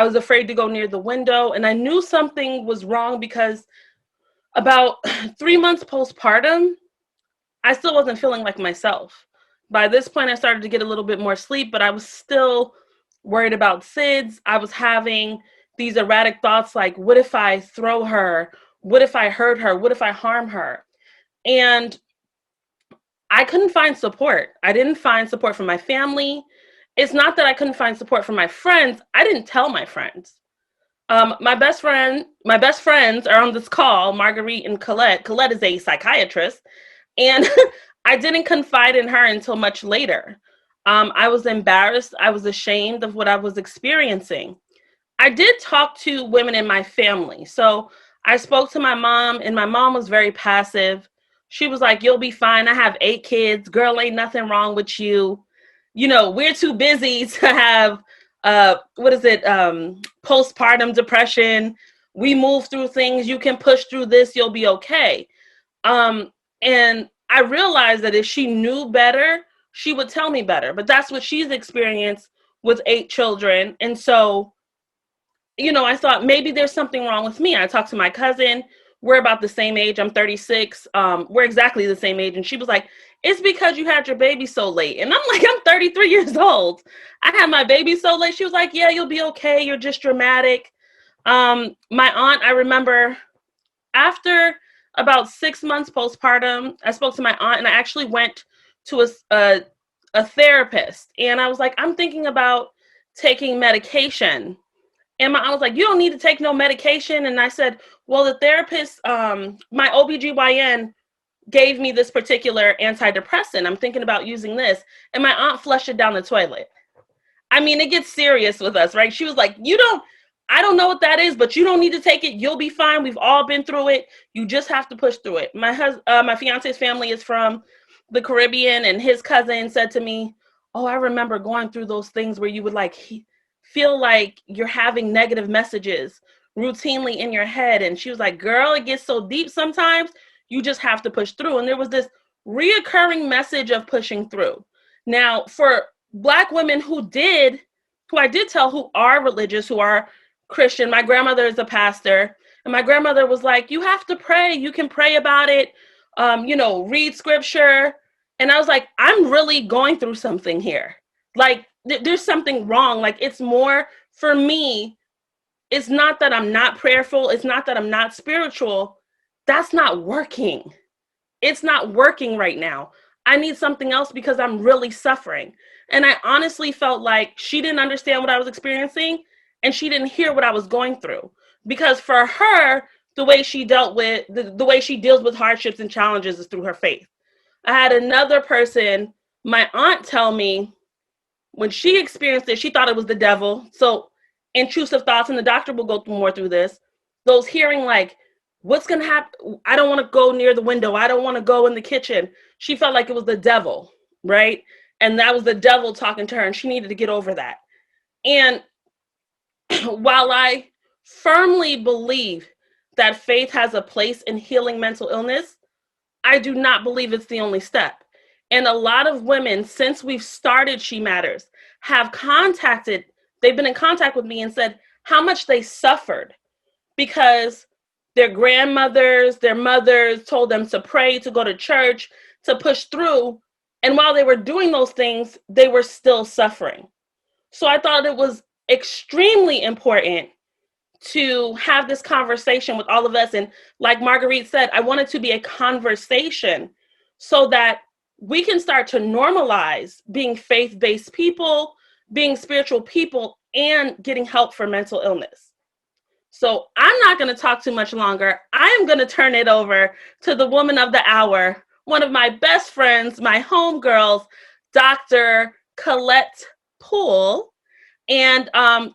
I was afraid to go near the window, and I knew something was wrong because about 3 months postpartum, I still wasn't feeling like myself. By this point, I started to get a little bit more sleep, but I was still worried about SIDS. I was having these erratic thoughts like, what if I throw her? What if I hurt her? What if I harm her? And I couldn't find support. I didn't find support from my family. It's not that I couldn't find support from my friends. I didn't tell my friends. My best friends are on this call, Marguerite and Colette. Colette is a psychiatrist, and I didn't confide in her until much later. I was embarrassed. I was ashamed of what I was experiencing. I did talk to women in my family. So I spoke to my mom, and my mom was very passive. She was like, you'll be fine. I have 8 kids. Girl, ain't nothing wrong with you. You know, we're too busy to have, postpartum depression. We move through things. You can push through this. You'll be okay. And I realized that if she knew better, she would tell me better. But that's what she's experienced with 8 children. And so, you know, I thought maybe there's something wrong with me. I talked to my cousin. We're about the same age. I'm 36. We're exactly the same age. And she was like, it's because you had your baby so late. And I'm like, I'm 33 years old. I had my baby so late. She was like, yeah, you'll be okay. You're just dramatic. My aunt, I remember after about 6 months postpartum, I spoke to my aunt, and I actually went to a therapist. And I was like, I'm thinking about taking medication. And my aunt was like, you don't need to take no medication. And I said, well, the therapist, my OBGYN gave me this particular antidepressant. I'm thinking about using this. And my aunt flushed it down the toilet. I mean, it gets serious with us, right? She was like, I don't know what that is, but you don't need to take it. You'll be fine. We've all been through it. You just have to push through it. My fiance's family is from the Caribbean, and his cousin said to me, oh, I remember going through those things where you would feel like you're having negative messages routinely in your head. And she was like, girl, it gets so deep sometimes, you just have to push through. And there was this reoccurring message of pushing through. Now, for Black women who I did tell, who are religious, who are Christian, my grandmother is a pastor, and my grandmother was like, you have to pray. You can pray about it, read scripture. And I was like, I'm really going through something here. Like, there's something wrong. Like, it's more for me. It's not that I'm not prayerful. It's not that I'm not spiritual. That's not working. It's not working right now. I need something else because I'm really suffering. And I honestly felt like she didn't understand what I was experiencing, and she didn't hear what I was going through. Because for her, the way she dealt with, the way she deals with hardships and challenges is through her faith. I had another person, my aunt, tell me, when she experienced it, she thought it was the devil. So intrusive thoughts, and the doctor will go more through this. Those hearing like, what's going to happen? I don't want to go near the window. I don't want to go in the kitchen. She felt like it was the devil, right? And that was the devil talking to her, and she needed to get over that. And while I firmly believe that faith has a place in healing mental illness, I do not believe it's the only step. And a lot of women, since we've started She Matters, they've been in contact with me and said how much they suffered because their grandmothers, their mothers told them to pray, to go to church, to push through. And while they were doing those things, they were still suffering. So I thought it was extremely important to have this conversation with all of us. And like Marguerite said, I want it to be a conversation so that we can start to normalize being faith-based people, being spiritual people, and getting help for mental illness. So I'm not going to talk too much longer. I am going to turn it over to the woman of the hour, one of my best friends, my homegirls, Dr. Colette Poole. And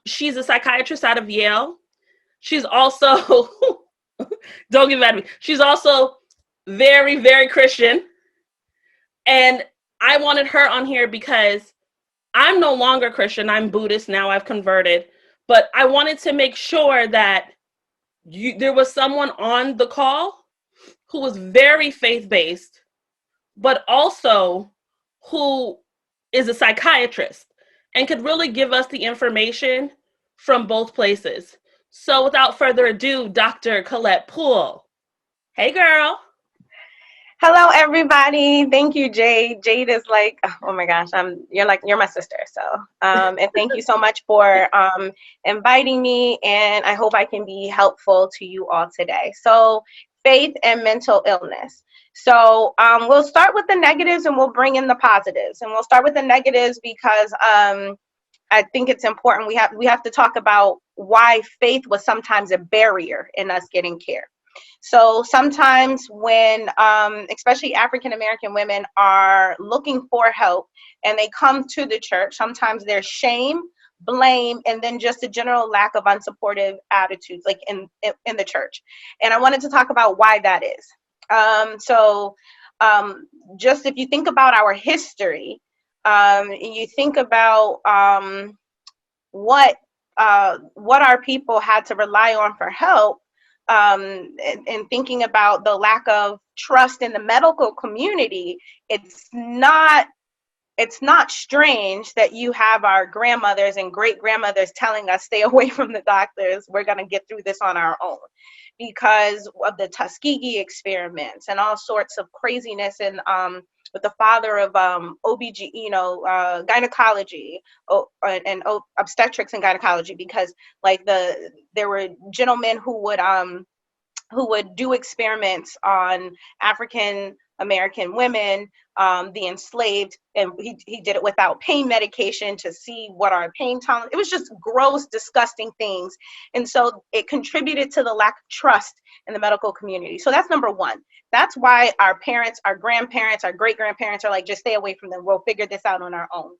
she's a psychiatrist out of Yale. She's also, don't get mad at me, she's also very, very Christian. And I wanted her on here because I'm no longer Christian. I'm Buddhist now. I've converted. But I wanted to make sure that there was someone on the call who was very faith-based, but also who is a psychiatrist and could really give us the information from both places. So without further ado, Dr. Colette Poole. Hey, girl. Hello, everybody. Thank you, Jade. Jade is like, oh my gosh, you're my sister. So, and thank you so much for inviting me. And I hope I can be helpful to you all today. So, faith and mental illness. So, we'll start with the negatives and we'll bring in the positives. And we'll start with the negatives because I think it's important. We have to talk about why faith was sometimes a barrier in us getting care. So sometimes when, especially African American women are looking for help and they come to the church, sometimes there's shame, blame, and then just a general lack of unsupportive attitudes, like in the church. And I wanted to talk about why that is. Just if you think about our history, you think about what our people had to rely on for help. And thinking about the lack of trust in the medical community, it's not strange that you have our grandmothers and great grandmothers telling us stay away from the doctors. We're going to get through this on our own because of the Tuskegee experiments and all sorts of craziness and with the father of OBG, gynecology and obstetrics and gynecology, because like there were gentlemen who would do experiments on African American women, the enslaved, and he did it without pain medication to see what our pain tolerance. It was just gross, disgusting things, and so it contributed to the lack of trust in the medical community. So that's number one. That's why our parents, our grandparents, our great grandparents are like, just stay away from them. We'll figure this out on our own.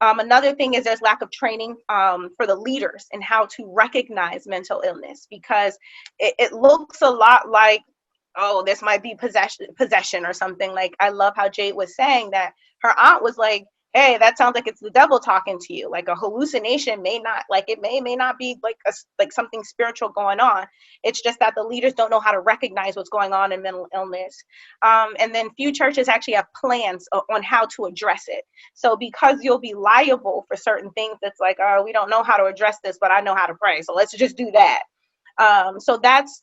Another thing is there's lack of training for the leaders in how to recognize mental illness, because it looks a lot like, oh, this might be possession or something. Like, I love how Jade was saying that her aunt was like, hey, that sounds like it's the devil talking to you. Like a hallucination may not be like something spiritual going on. It's just that the leaders don't know how to recognize what's going on in mental illness. And then few churches actually have plans on how to address it. So because you'll be liable for certain things, it's like, oh, we don't know how to address this, but I know how to pray. So let's just do that. So that's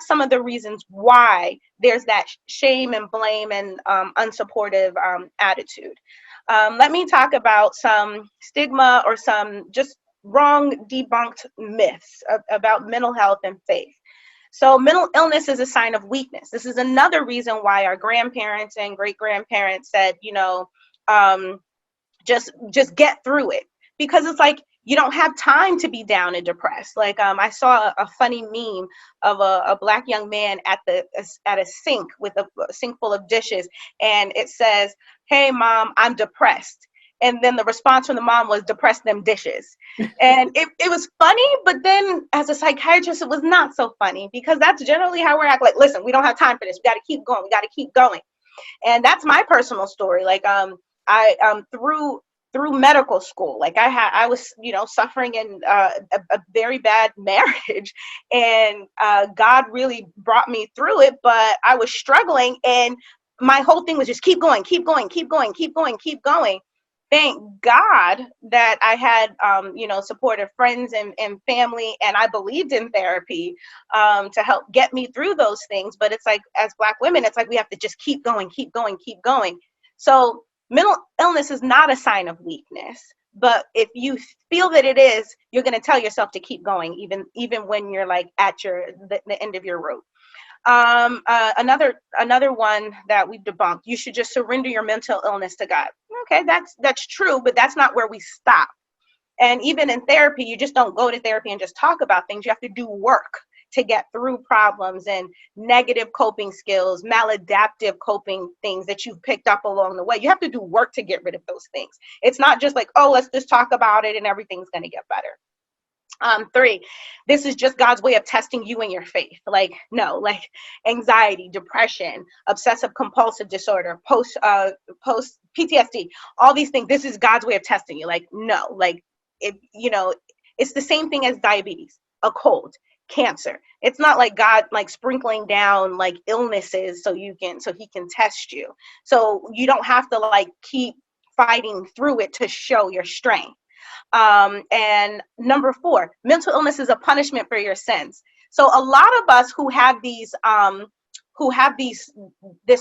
some of the reasons why there's that shame and blame and unsupportive attitude. Let me talk about some stigma or some just wrong debunked myths about mental health and faith. So mental illness is a sign of weakness. This is another reason why our grandparents and great grandparents said, just get through it, because it's like, you don't have time to be down and depressed. Like I saw a funny meme of a Black young man at a sink with a sink full of dishes, and it says, "Hey mom, I'm depressed." And then the response from the mom was, "Depress them dishes." And it was funny, but then as a psychiatrist, it was not so funny, because that's generally how we're acting. Like, listen, we don't have time for this. We got to keep going. We got to keep going. And that's my personal story. Like I through medical school, like I was, suffering in a very bad marriage, and God really brought me through it, but I was struggling, and my whole thing was just keep going, keep going, keep going, keep going, keep going. Thank God that I had, supportive friends and family, and I believed in therapy to help get me through those things. But it's like, as Black women, it's like we have to just keep going, keep going, keep going. So mental illness is not a sign of weakness, but if you feel that it is, you're going to tell yourself to keep going, even when you're like at the end of your rope. Another one that we've debunked: you should just surrender your mental illness to God. Okay, that's true, but that's not where we stop. And even in therapy, you just don't go to therapy and just talk about things. You have to do work to get through problems and negative coping skills, maladaptive coping things that you've picked up along the way. You have to do work to get rid of those things. It's not just like, oh, let's just talk about it and everything's going to get better. 3, this is just God's way of testing you and your faith. Like, no, like anxiety, depression, obsessive compulsive disorder, post PTSD, all these things. This is God's way of testing you. Like, no, like, it's the same thing as diabetes, a cold, cancer. It's not like God like sprinkling down like illnesses so he can test you. So you don't have to like keep fighting through it to show your strength. And number 4, mental illness is a punishment for your sins. So a lot of us who have this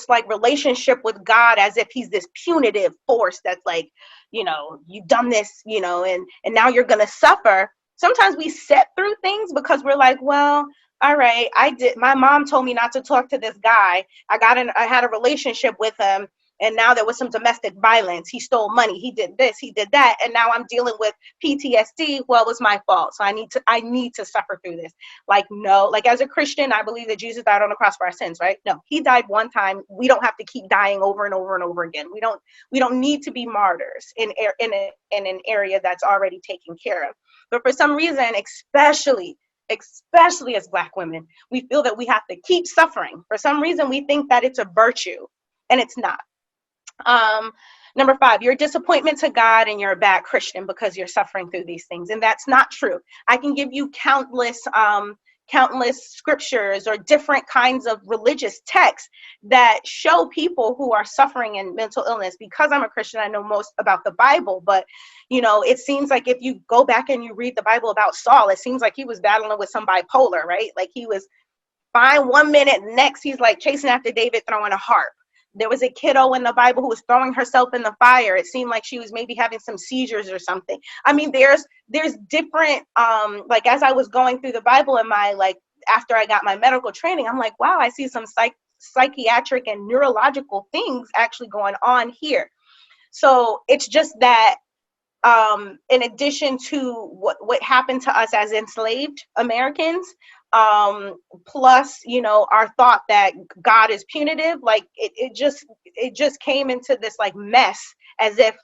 like relationship with God as if he's this punitive force that's like, you've done this, and now you're going to suffer. Sometimes we sit through things because we're like, well, all right, my mom told me not to talk to this guy. I had a relationship with him, and now there was some domestic violence. He stole money. He did this, he did that. And now I'm dealing with PTSD. Well, it was my fault. So I need to suffer through this. Like, no, like as a Christian, I believe that Jesus died on the cross for our sins, right? No, he died one time. We don't have to keep dying over and over and over again. We don't need to be martyrs in an area that's already taken care of. But for some reason, especially as Black women, we feel that we have to keep suffering. For some reason, we think that it's a virtue, and it's not. Number 5, you're a disappointment to God and you're a bad Christian because you're suffering through these things. And that's not true. I can give you countless scriptures or different kinds of religious texts that show people who are suffering in mental illness. Because I'm a Christian, I know most about the Bible, but it seems like if you go back and you read the Bible about Saul, it seems like he was battling with some bipolar, right? Like he was fine one minute, next he's like chasing after David throwing a harp. There was a kiddo in the Bible who was throwing herself in the fire. It seemed like she was maybe having some seizures or something. I mean, there's different, like as I was going through the Bible in after I got my medical training, I'm like, wow, I see some psychiatric and neurological things actually going on here. So it's just that in addition to what happened to us as enslaved Americans, plus, our thought that God is punitive, like it just came into this like mess, as if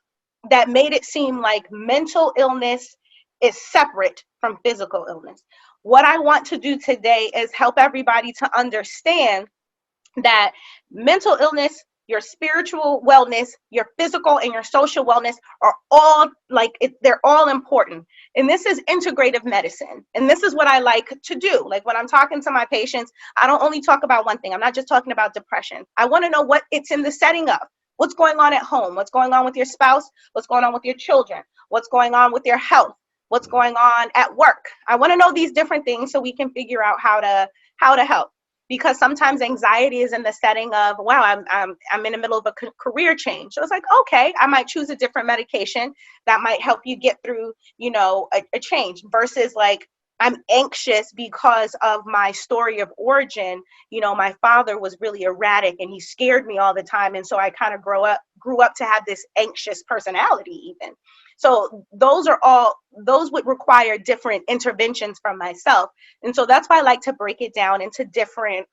that made it seem like mental illness is separate from physical illness. What I want to do today is help everybody to understand that mental illness, your spiritual wellness, your physical and your social wellness are all they're all important. And this is integrative medicine. And this is what I like to do. Like when I'm talking to my patients, I don't only talk about one thing. I'm not just talking about depression. I want to know what it's in the setting of. What's going on at home? What's going on with your spouse? What's going on with your children? What's going on with your health? What's going on at work? I want to know these different things so we can figure out how to help. Because sometimes anxiety is in the setting of, wow, I'm in the middle of a career change. So it's like, okay, I might choose a different medication that might help you get through, a change, versus like, I'm anxious because of my story of origin. My father was really erratic and he scared me all the time. And so I kind of grew up to have this anxious personality even. So those would require different interventions from myself. And so that's why I like to break it down into different,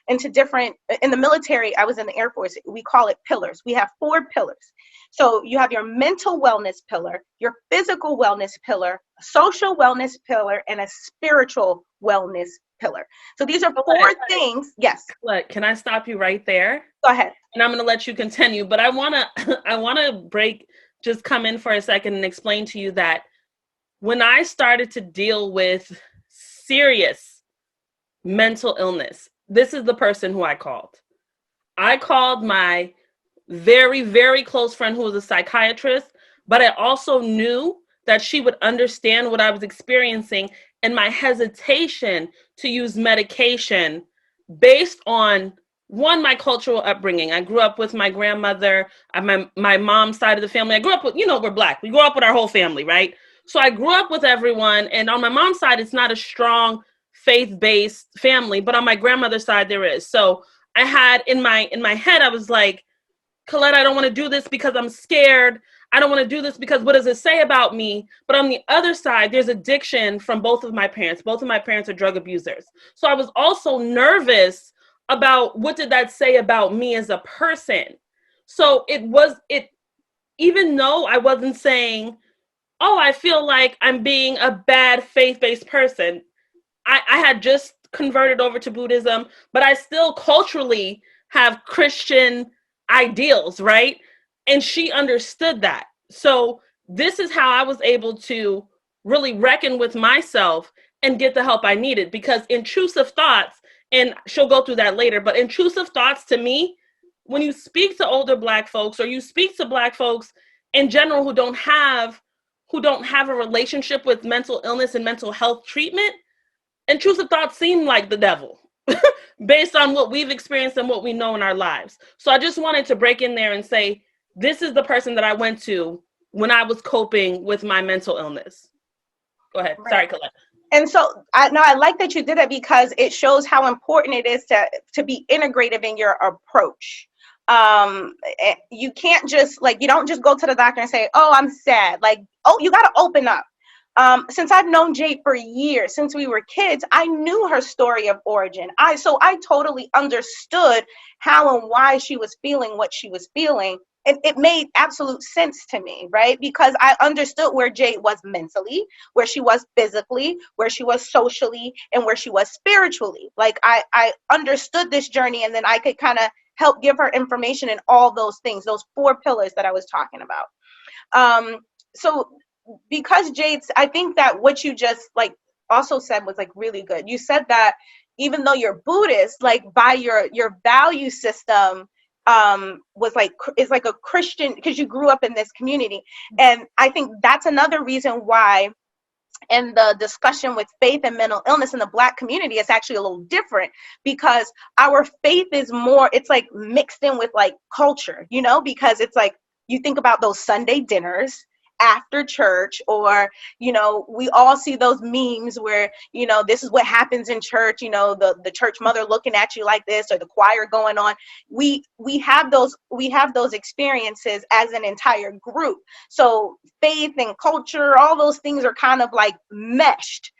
in the military, I was in the Air Force, we call it pillars. We have 4 pillars. So you have your mental wellness pillar, your physical wellness pillar, a social wellness pillar, and a spiritual wellness pillar. So these are 4 things. Yes. Look, can I stop you right there? Go ahead. And I'm going to let you continue, but I want to just come in for a second and explain to you that when I started to deal with serious mental illness, this is the person who I called. I called my very, very close friend who was a psychiatrist, but I also knew that she would understand what I was experiencing and my hesitation to use medication based on my cultural upbringing. I grew up with my grandmother, my mom's side of the family. I grew up with, we're Black. We grew up with our whole family, right? So I grew up with everyone. And on my mom's side, it's not a strong faith-based family, but on my grandmother's side, there is. So I had in my head, I was like, Colette, I don't want to do this because I'm scared. I don't want to do this because what does it say about me? But on the other side, there's addiction from both of my parents. Both of my parents are drug abusers. So I was also nervous about what did that say about me as a person. So even though I wasn't saying, oh, I feel like I'm being a bad faith-based person. I had just converted over to Buddhism, but I still culturally have Christian ideals, right? And she understood that. So this is how I was able to really reckon with myself and get the help I needed, because intrusive thoughts, and she'll go through that later, but intrusive thoughts to me, when you speak to older Black folks or you speak to Black folks in general who who don't have a relationship with mental illness and mental health treatment, intrusive thoughts seem like the devil based on what we've experienced and what we know in our lives. So I just wanted to break in there and say, this is the person that I went to when I was coping with my mental illness. Go ahead. Right. Sorry, Colette. And so I like that you did that, because it shows how important it is to be integrative in your approach. You can't just, like, you don't just go to the doctor and say, oh, I'm sad. Like, oh, you got to open up. Since I've known Jade for years, since we were kids, I knew her story of origin. So I totally understood how and why she was feeling what she was feeling. And it made absolute sense to me, right? Because I understood where Jade was mentally, where she was physically, where she was socially, and where she was spiritually. Like, I understood this journey, and then I could kind of help give her information in all those things, those 4 pillars that I was talking about. So because Jade's, I think that what you just like also said was like really good. You said that even though you're Buddhist, like by your value system, was like, is like a Christian, because you grew up in this community. And I think that's another reason why in the discussion with faith and mental illness in the Black community, it's actually a little different, because our faith is more, it's like mixed in with like culture, you know, because it's like, you think about those Sunday dinners after church, or, you know, we all see those memes where, you know, this is what happens in church, you know, the church mother looking at you like this, or the choir going on. We have those experiences as an entire group. So faith and culture, all those things are kind of like meshed.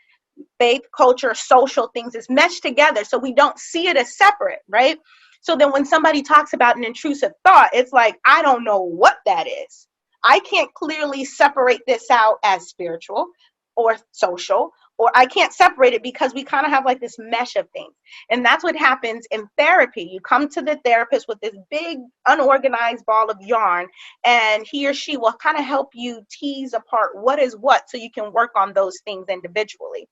Faith, culture, social things is meshed together, so we don't see it as separate, right? So then when somebody talks about an intrusive thought, it's like, I don't know what that is. I can't clearly separate this out as spiritual or social, or I can't separate it, because we kind of have like this mesh of things. And that's what happens in therapy. You come to the therapist with this big unorganized ball of yarn, and he or she will kind of help you tease apart what is what, so you can work on those things individually.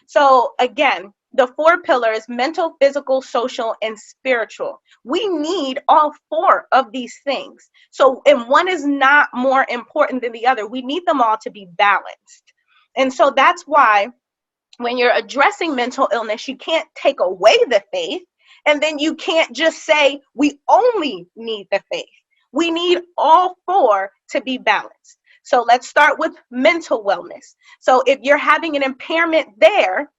So again, the 4 pillars: mental, physical, social, and spiritual. We need all 4 of these things. So, and one is not more important than the other. We need them all to be balanced. And so that's why when you're addressing mental illness, you can't take away the faith, and then you can't just say, we only need the faith. We need all 4 to be balanced. So let's start with mental wellness. So if you're having an impairment there,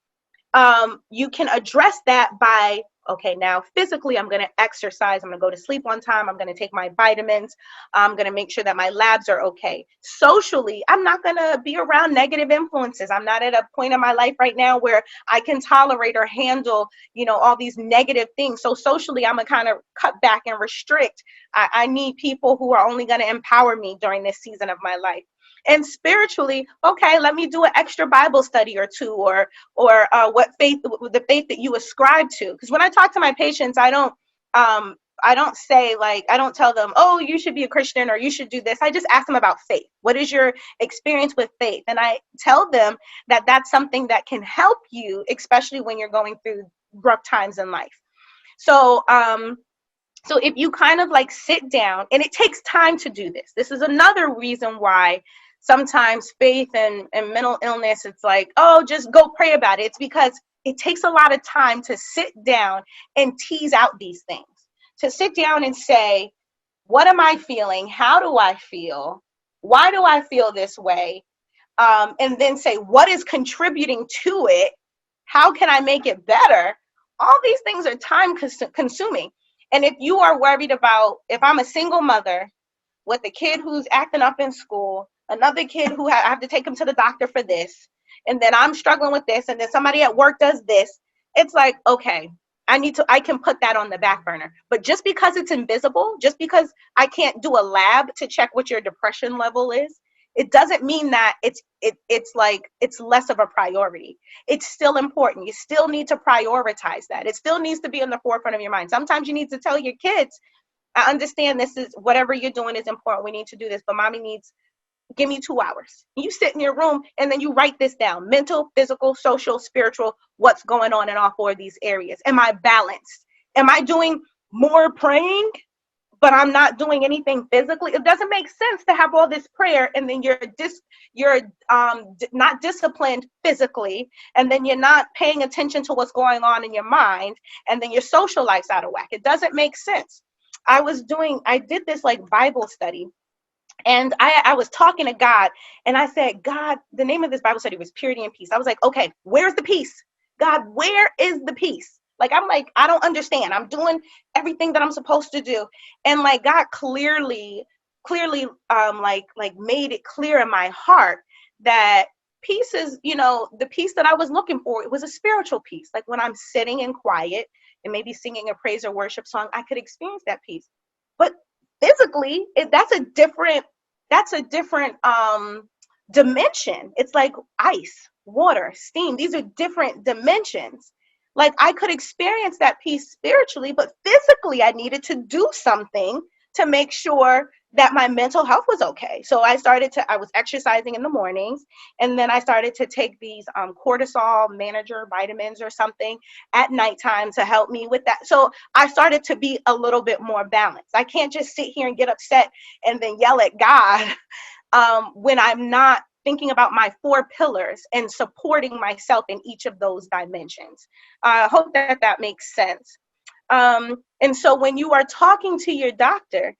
you can address that by, okay, now physically, I'm going to exercise. I'm going to go to sleep on time. I'm going to take my vitamins. I'm going to make sure that my labs are okay. Socially, I'm not going to be around negative influences. I'm not at a point in my life right now where I can tolerate or handle, you know, all these negative things. So socially, I'm going to kind of cut back and restrict. I need people who are only going to empower me during this season of my life. And spiritually, okay, let me do an extra Bible study or 2, or what faith, the faith that you ascribe to. Because when I talk to my patients, I don't say, like, I don't tell them, oh, you should be a Christian or you should do this. I just ask them about faith. What is your experience with faith? And I tell them that that's something that can help you, especially when you're going through rough times in life. So, so if you kind of like sit down, and it takes time to do this. This is another reason why sometimes faith and mental illness, it's like, oh, just go pray about it. It's because it takes a lot of time to sit down and tease out these things, to sit down and say, what am I feeling? How do I feel? Why do I feel this way? And then say, what is contributing to it? How can I make it better? All these things are time consuming. And if you are worried about, if I'm a single mother with a kid who's acting up in school, another kid who I have to take him to the doctor for this, and then I'm struggling with this, and then somebody at work does this, it's like, okay, I can put that on the back burner. But just because it's invisible, just because I can't do a lab to check what your depression level is, it doesn't mean that it's less of a priority. It's still important. You still need to prioritize that. It still needs to be in the forefront of your mind. Sometimes you need to tell your kids, I understand this is, whatever you're doing is important. We need to do this, but mommy needs, give me 2 hours. You sit in your room and then you write this down: mental, physical, social, spiritual, what's going on in all 4 of these areas. Am I balanced? Am I doing more praying but I'm not doing anything physically. It doesn't make sense to have all this prayer and then you're not disciplined physically, and then you're not paying attention to what's going on in your mind, and then your social life's out of whack. It doesn't make sense. I did this like Bible study, and I was talking to God, and I said, God, the name of this Bible study was Purity and Peace. I was like, okay, where's the peace? God, where is the peace? Like, I'm like, I don't understand. I'm doing everything that I'm supposed to do. And like, God clearly, like made it clear in my heart that peace is, the peace that I was looking for. It was a spiritual peace. Like when I'm sitting in quiet and maybe singing a praise or worship song, I could experience that peace. But physically, that's a different dimension. It's like ice, water, steam. These are different dimensions. Like I could experience that peace spiritually, but physically I needed to do something to make sure that my mental health was okay. So I was exercising in the mornings, and then I started to take these cortisol manager vitamins or something at nighttime to help me with that. So I started to be a little bit more balanced. I can't just sit here and get upset and then yell at God when I'm not thinking about my 4 pillars and supporting myself in each of those dimensions. I hope that makes sense. And so when you are talking to your doctor,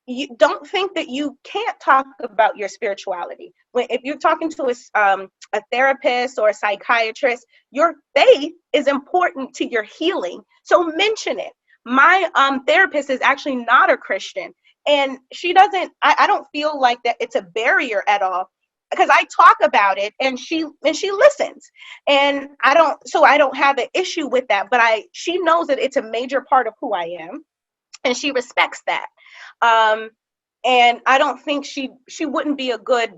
you don't think that you can't talk about your spirituality. If you're talking to a therapist or a psychiatrist, your faith is important to your healing. So mention it. My therapist is actually not a Christian, and I don't feel like that it's a barrier at all, because I talk about it and she listens, and I don't have an issue with that, but she knows that it's a major part of who I am, and she respects that. And I don't think she wouldn't be a good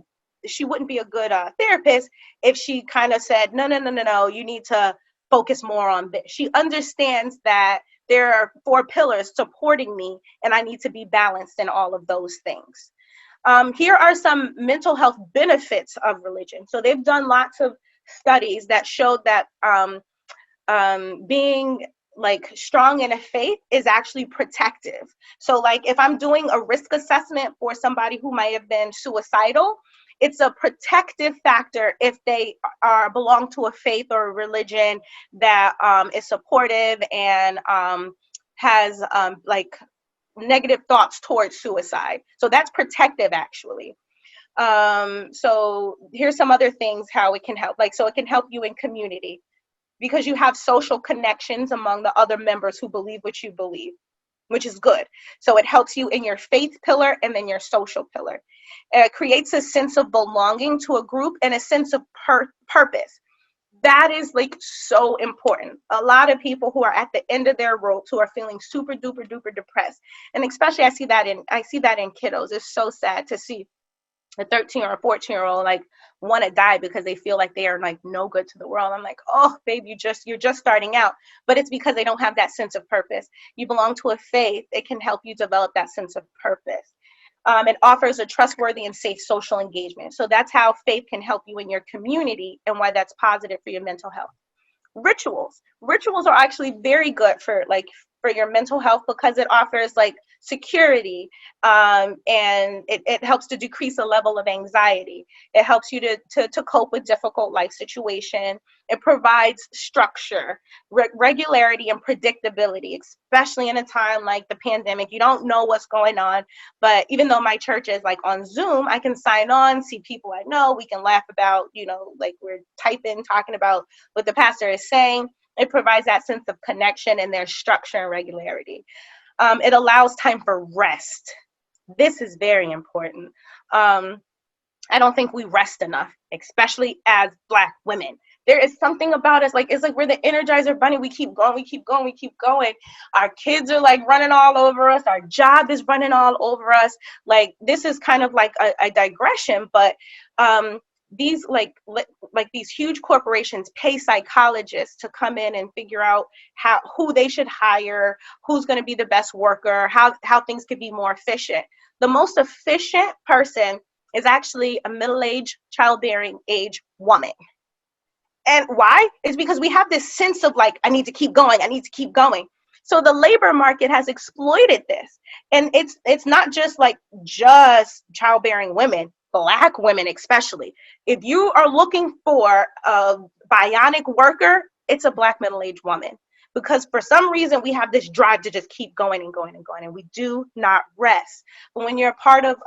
therapist if she kind of said, no, you need to focus more on this. She understands that there are 4 pillars supporting me, and I need to be balanced in all of those things. Here are some mental health benefits of religion. So they've done lots of studies that showed that being like strong in a faith is actually protective. So like if I'm doing a risk assessment for somebody who might have been suicidal, it's a protective factor if they belong to a faith or a religion that is supportive and has like negative thoughts towards suicide. So that's protective actually. So here's some other things how it can help. Like, so it can help you in community, because you have social connections among the other members who believe what you believe, which is good. So it helps you in your faith pillar and then your social pillar. It creates a sense of belonging to a group and a sense of purpose. That is like so important. A lot of people who are at the end of their rope, who are feeling super duper duper depressed, and especially I see that in kiddos. It's so sad to see a 13 or a 14-year-old like want to die because they feel like they are like no good to the world. I'm like, oh babe, you're just starting out. But it's because they don't have that sense of purpose. You belong to a faith. It can help you develop that sense of purpose. It offers a trustworthy and safe social engagement. So that's how faith can help you in your community, and why that's positive for your mental health. Rituals are actually very good for your mental health, because it offers like security, and it helps to decrease a level of anxiety. It helps you to cope with difficult life situation. It provides structure, regularity, and predictability, especially in a time like the pandemic. You don't know what's going on, but even though my church is like on Zoom, I can sign on, see people I know. We can laugh about, like we're talking about what the pastor is saying. It provides that sense of connection, and there's structure and regularity. It allows time for rest. This is very important. I don't think we rest enough, especially as Black women. There is something about us, like, it's like we're the Energizer Bunny. We keep going, we keep going, we keep going. Our kids are like running all over us. Our job is running all over us. Like, this is kind of like a digression, but these these huge corporations pay psychologists to come in and figure out who they should hire, who's going to be the best worker, how things could be more efficient. The most efficient person is actually a middle-aged, childbearing age woman. And why? It's because we have this sense of like, I need to keep going. I need to keep going. So the labor market has exploited this. And it's not just childbearing women, Black women especially. If you are looking for a bionic worker, it's a Black middle-aged woman. Because for some reason we have this drive to just keep going and going and going, and we do not rest. But when you're a part of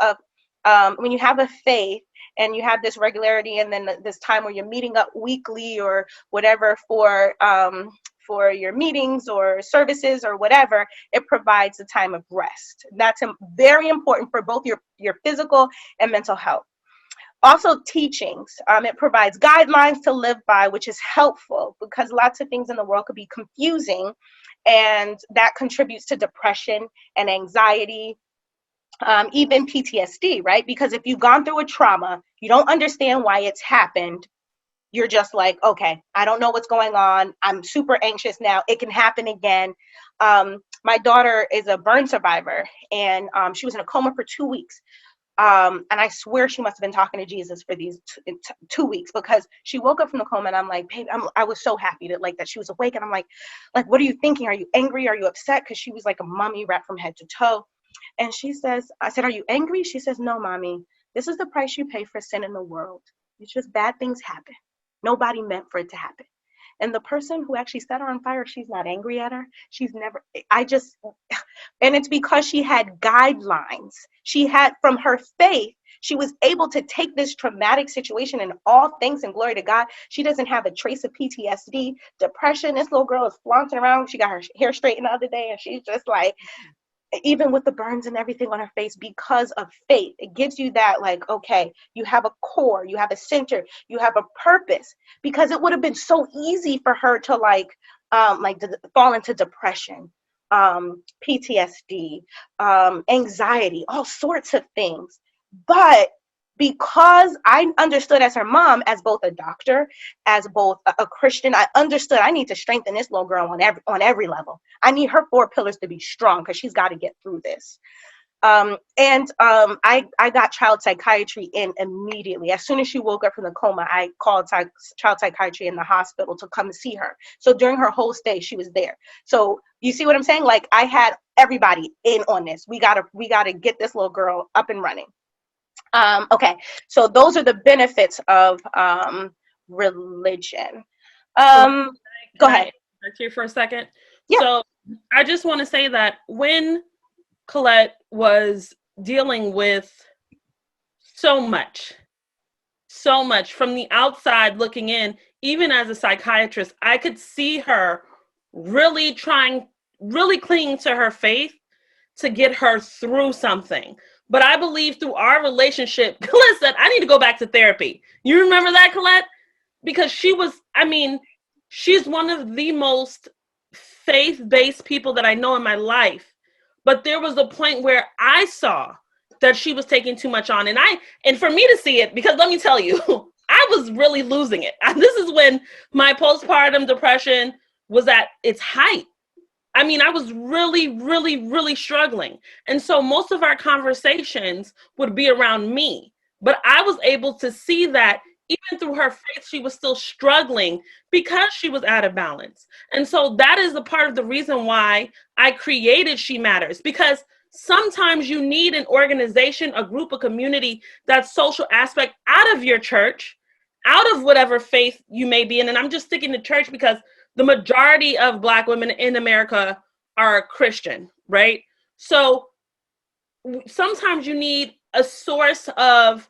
when you have a faith and you have this regularity, and then this time where you're meeting up weekly or whatever for your meetings or services or whatever, it provides a time of rest. That's very important for both your physical and mental health. Also, teachings. It provides guidelines to live by, which is helpful because lots of things in the world could be confusing, and that contributes to depression and anxiety, even PTSD, right? Because if you've gone through a trauma, you don't understand why it's happened. You're just like, okay, I don't know what's going on. I'm super anxious now. It can happen again. My daughter is a burn survivor, and she was in a coma for 2 weeks. And I swear she must have been talking to Jesus for these 2 weeks, because she woke up from the coma and I'm like, babe, I was so happy that she was awake. And I'm like, what are you thinking? Are you angry? Are you upset? Because she was like a mummy wrapped from head to toe. And I said, are you angry? She says, no, mommy, this is the price you pay for sin in the world. It's just bad things happen. Nobody meant for it to happen. And the person who actually set her on fire, she's not angry at her. And it's because she had guidelines. She had, from her faith, she was able to take this traumatic situation and all things, and glory to God, she doesn't have a trace of PTSD, depression. This little girl is flaunting around. She got her hair straightened the other day, and she's just like, even with the burns and everything on her face, because of faith. It gives you that, okay, you have a core, you have a center, you have a purpose, because it would have been so easy for her to fall into depression, PTSD, anxiety, all sorts of things. But because I understood as her mom, as both a doctor, as both a Christian, I understood I need to strengthen this little girl on every level. I need her 4 pillars to be strong, because she's got to get through this. I got child psychiatry in immediately. As soon as she woke up from the coma, I called child psychiatry in the hospital to come and see her. So during her whole stay, she was there. So you see what I'm saying? I had everybody in on this. We gotta get this little girl up and running. Okay, so those are the benefits of religion. Go ahead. Back here for a second. Yeah. So I just want to say that when Colette was dealing with so much from the outside looking in, even as a psychiatrist, I could see her really clinging to her faith to get her through something. But I believe through our relationship, Colette said, I need to go back to therapy. You remember that, Colette? Because she's one of the most faith-based people that I know in my life. But there was a point where I saw that she was taking too much on. And for me to see it, because let me tell you, I was really losing it. This is when my postpartum depression was at its height. I mean, I was really, really, really struggling. And so most of our conversations would be around me. But I was able to see that even through her faith, she was still struggling because she was out of balance. And so that is a part of the reason why I created She Matters, because sometimes you need an organization, a group, a community, that social aspect out of your church, out of whatever faith you may be in. And I'm just sticking to church because the majority of Black women in America are Christian, right? So sometimes you need a source of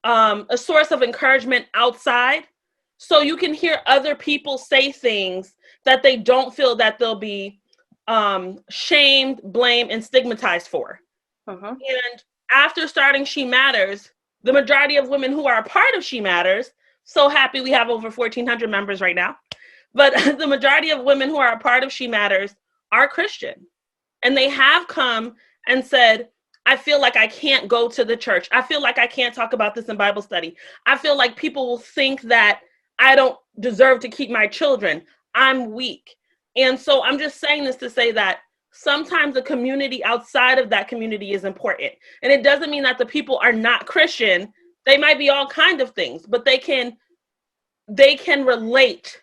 encouragement outside, so you can hear other people say things that they don't feel that they'll be shamed, blamed, and stigmatized for. And after starting She Matters, the majority of women who are a part of She Matters, so happy we have over 1,400 members right now, but the majority of women who are a part of She Matters are Christian. And they have come and said, I feel like I can't go to the church. I feel like I can't talk about this in Bible study. I feel like people will think that I don't deserve to keep my children. I'm weak. And so I'm just saying this to say that sometimes the community outside of that community is important. And it doesn't mean that the people are not Christian. They might be all kinds of things, but they can relate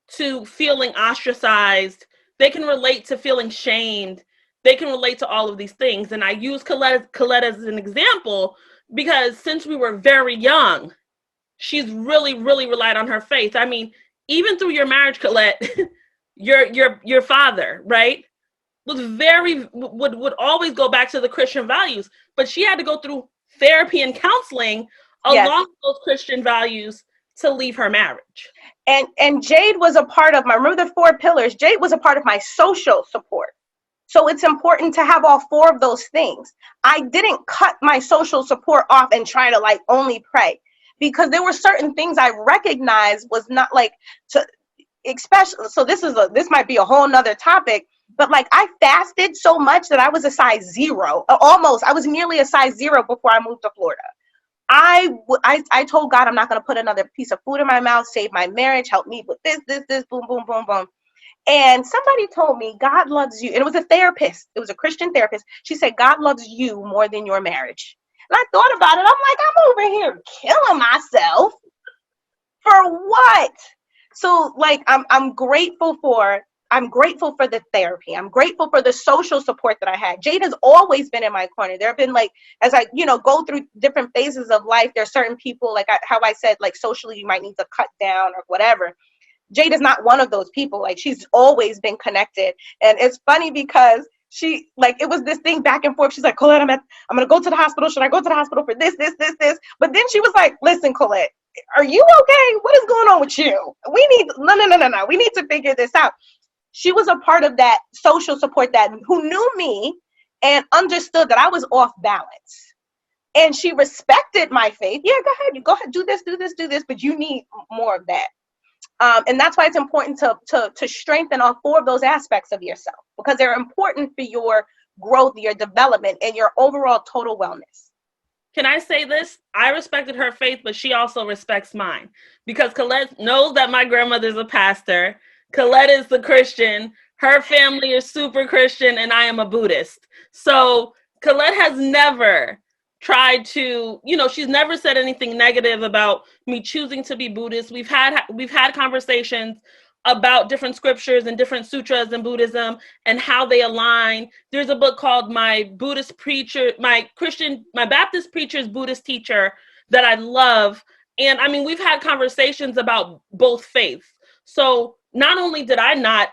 to feeling ostracized, they can relate to feeling shamed. They can relate to all of these things. And I use Colette as an example because since we were very young, she's really, really relied on her faith. I mean, even through your marriage, Colette, your father, right, was would always go back to the Christian values, but she had to go through therapy and counseling along with those Christian values to leave her marriage. And Jade was a part of remember the 4 pillars. Jade was a part of my social support. So it's important to have all 4 of those things. I didn't cut my social support off and try to like only pray, because there were certain things I recognized was not like to, especially, so this might be a whole nother topic, but like I fasted so much that I was a size 0, almost. I was nearly a size 0 before I moved to Florida. I told God, I'm not going to put another piece of food in my mouth, save my marriage, help me with this, boom, boom, boom, boom. And somebody told me God loves you. And it was a therapist. It was a Christian therapist. She said, God loves you more than your marriage. And I thought about it. I'm like, I'm over here killing myself for what? So like, I'm grateful for the therapy. I'm grateful for the social support that I had. Jade has always been in my corner. There have been like, as I, go through different phases of life, there's certain people, like how I said, like socially, you might need to cut down or whatever. Jade is not one of those people. Like she's always been connected. And it's funny because she, like, it was this thing back and forth. She's like, Colette, I'm going to go to the hospital. Should I go to the hospital for this? But then she was like, listen, Colette, are you okay? What is going on with you? No. We need to figure this out. She was a part of that social support who knew me and understood that I was off balance. And she respected my faith. Yeah, go ahead, do this, but you need more of that. And that's why it's important to strengthen all 4 of those aspects of yourself, because they're important for your growth, your development, and your overall total wellness. Can I say this? I respected her faith, but she also respects mine, because Colette knows that my grandmother's a pastor. Colette is the Christian. Her family is super Christian, and I am a Buddhist. So Colette has never tried to, she's never said anything negative about me choosing to be Buddhist. We've had conversations about different scriptures and different sutras in Buddhism and how they align. There's a book called My Baptist Preacher's Buddhist Teacher that I love. And I mean, we've had conversations about both faiths. So not only did I not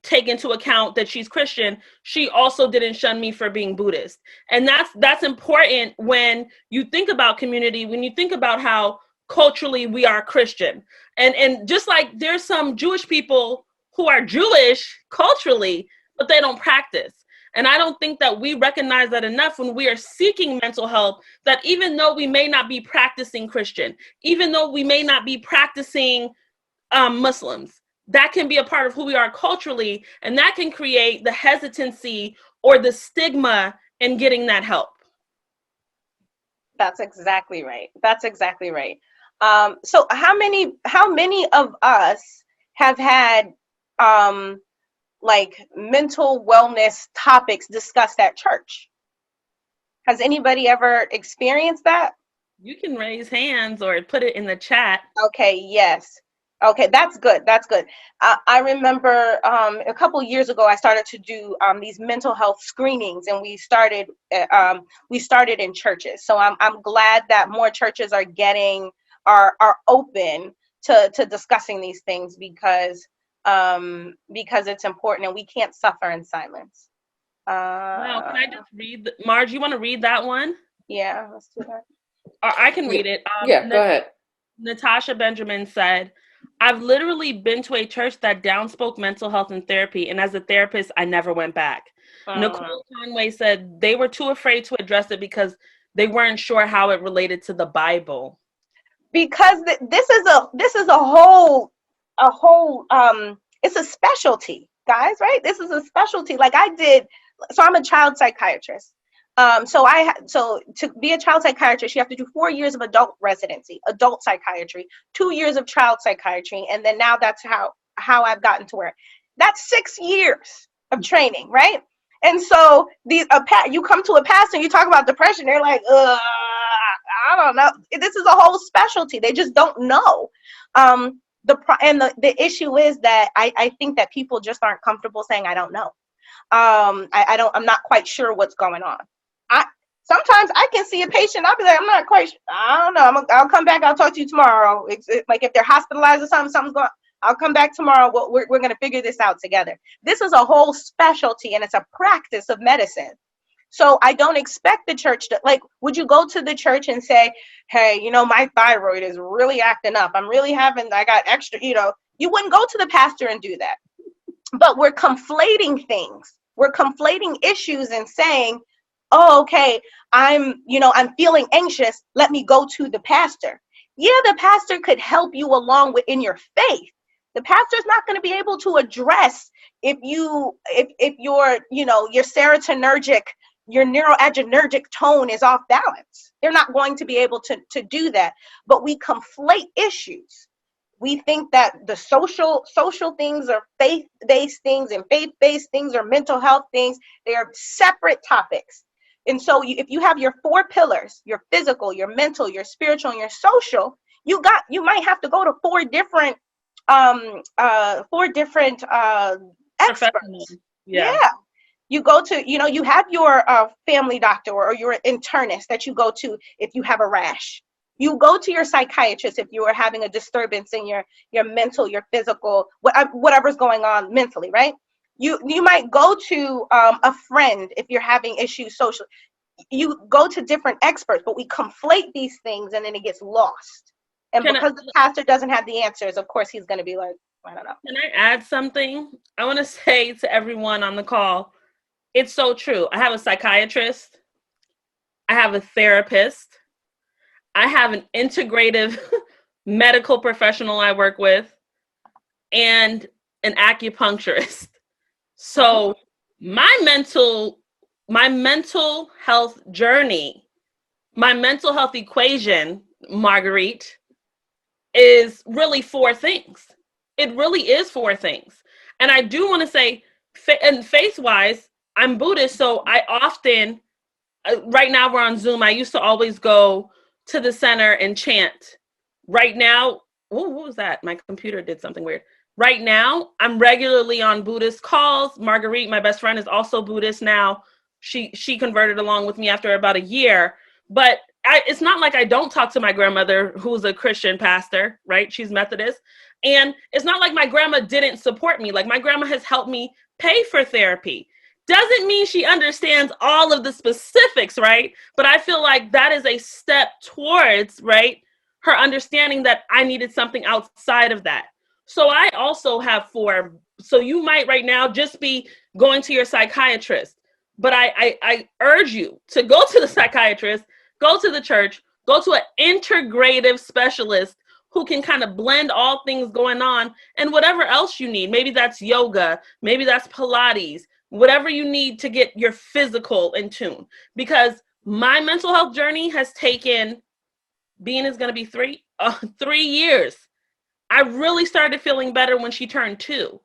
take into account that she's Christian, she also didn't shun me for being Buddhist. And that's important when you think about community, when you think about how culturally we are Christian. And just like there's some Jewish people who are Jewish culturally, but they don't practice. And I don't think that we recognize that enough when we are seeking mental health, that even though we may not be practicing Christian, even though we may not be practicing Muslims, that can be a part of who we are culturally, and that can create the hesitancy or the stigma in getting that help. That's exactly right. So how many of us have had like mental wellness topics discussed at church? Has anybody ever experienced that? You can raise hands or put it in the chat. Okay, yes. Okay, that's good. I remember a couple years ago, I started to do these mental health screenings, and we started in churches. So I'm glad that more churches are open to discussing these things, because it's important, and we can't suffer in silence. Wow, can I just read? Marge, you want to read that one? Yeah, let's do that. Or I can read it. Go ahead. Natasha Benjamin said, I've literally been to a church that downspoke mental health and therapy, and as a therapist, I never went back. Nicole Conway said they were too afraid to address it because they weren't sure how it related to the Bible. Because this is a whole it's a specialty, guys, right? This is a specialty. Like so I'm a child psychiatrist. So to be a child psychiatrist, you have to do 4 years of adult residency, adult psychiatry, 2 years of child psychiatry. And then now that's how I've gotten to where that's 6 years of training. Right. And so you come to a pastor and you talk about depression. They're like, I don't know. This is a whole specialty. They just don't know. the issue is that I think that people just aren't comfortable saying, I don't know. I'm not quite sure what's going on. Sometimes I can see a patient, I'll be like, I'm not quite sure. I don't know. I'll come back. I'll talk to you tomorrow. It's like if they're hospitalized or something's going, I'll come back tomorrow. We're going to figure this out together. This is a whole specialty and it's a practice of medicine. So I don't expect the church to, like, would you go to the church and say, hey, my thyroid is really acting up. I got extra, you wouldn't go to the pastor and do that. But we're conflating things. We're conflating issues and saying, oh, okay, I'm feeling anxious. Let me go to the pastor. Yeah, the pastor could help you along in your faith. The pastor's not going to be able to address if your serotonergic, your neuroadrenergic tone is off balance. They're not going to be able to do that. But we conflate issues. We think that the social things are faith-based things and faith-based things are mental health things. They are separate topics. And so if you have your 4 pillars, your physical, your mental, your spiritual, and your social, you might have to go to 4 different experts. Yeah. You go to, you have your family doctor or your internist that you go to if you have a rash. You go to your psychiatrist if you are having a disturbance in your mental, your physical, whatever's going on mentally, right? You might go to a friend if you're having issues socially. You go to different experts, but we conflate these things and then it gets lost. And because the pastor doesn't have the answers, of course, he's going to be like, I don't know. Can I add something? I want to say to everyone on the call, it's so true. I have a psychiatrist. I have a therapist. I have an integrative medical professional I work with and an acupuncturist. So my mental health journey, my mental health equation, Marguerite, is really 4 things. It really is 4 things. And I do want to say, and faith-wise, I'm Buddhist, so I often, right now we're on Zoom, I used to always go to the center and chant. Right now, what was that? My computer did something weird. Right now, I'm regularly on Buddhist calls. Marguerite, my best friend, is also Buddhist now. She converted along with me after about a year. But it's not like I don't talk to my grandmother, who's a Christian pastor, right? She's Methodist. And it's not like my grandma didn't support me. Like, my grandma has helped me pay for therapy. Doesn't mean she understands all of the specifics, right? But I feel like that is a step towards, right, her understanding that I needed something outside of that. So I also have 4. So you might right now just be going to your psychiatrist. But I urge you to go to the psychiatrist, go to the church, go to an integrative specialist who can kind of blend all things going on and whatever else you need. Maybe that's yoga, maybe that's Pilates, whatever you need to get your physical in tune. Because my mental health journey has taken, Bean is going to be 3 years. I really started feeling better when she turned 2.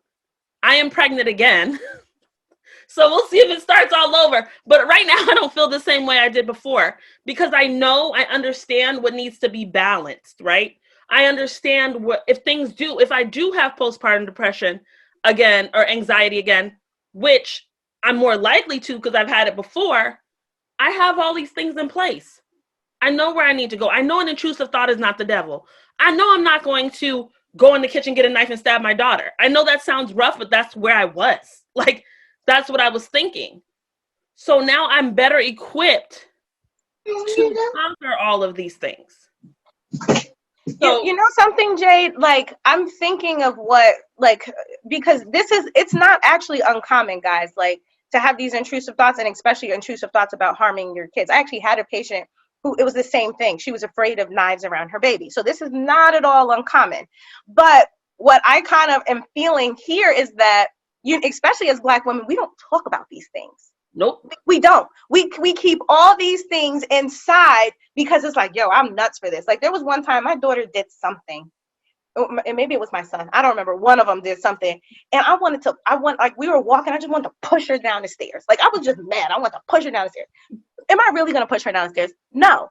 I am pregnant again. So we'll see if it starts all over. But right now, I don't feel the same way I did before because I understand what needs to be balanced, right? I understand if I do have postpartum depression again or anxiety again, which I'm more likely to because I've had it before, I have all these things in place. I know where I need to go. I know an intrusive thought is not the devil. I know I'm not going to go in the kitchen, get a knife and stab my daughter. I know that sounds rough, but that's where I was. Like, that's what I was thinking. So now I'm better equipped to conquer all of these things. So, you know something, Jade? Like, I'm thinking of because it's not actually uncommon, guys, like, to have these intrusive thoughts, and especially intrusive thoughts about harming your kids. I actually had a patient who, it was the same thing. She was afraid of knives around her baby. So this is not at all uncommon. But what I kind of am feeling here is that especially as Black women, we don't talk about these things. Nope. We don't. We keep all these things inside because it's like, yo, I'm nuts for this. Like, there was one time my daughter did something, and maybe it was my son. I don't remember. One of them did something, and we were walking. I just wanted to push her down the stairs. Like, I was just mad. I wanted to push her down the stairs. Am I really going to push her down the stairs? No.